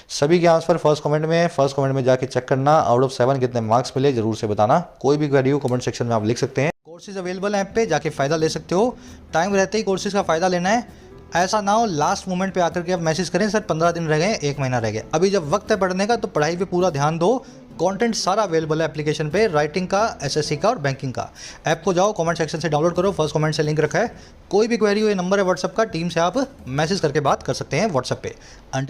सभी के आंसर फर्स्ट कमेंट में है, फर्स्ट कमेंट में जाके चेक करना आउट ऑफ 7 कितने मार्क्स मिले जरूर से बताना। कोई भी क्वेरी हो कमेंट सेक्शन में आप लिख सकते हैं। कोर्सेज अवेलेबल हैं ऐप पे, जाके फ़ायदा ले सकते हो। टाइम रहते ही कोर्सेज का फ़ायदा लेना है, ऐसा ना हो लास्ट मोमेंट पे आकर के आप मैसेज करें सर 15 दिन रह गए, 1 महीना रह गया। अभी जब वक्त है पढ़ने का तो पढ़ाई पे पूरा ध्यान दो। कंटेंट सारा अवेलेबल है एप्लीकेशन पे, राइटिंग का, एसएससी का और बैंकिंग का। ऐप को जाओ कमेंट सेक्शन से डाउनलोड करो, फर्स्ट कमेंट से लिंक रखा है। कोई भी क्वेरी हो, ये नंबर है व्हाट्सएप का, टीम से आप मैसेज करके बात कर सकते हैं व्हाट्सएप पे।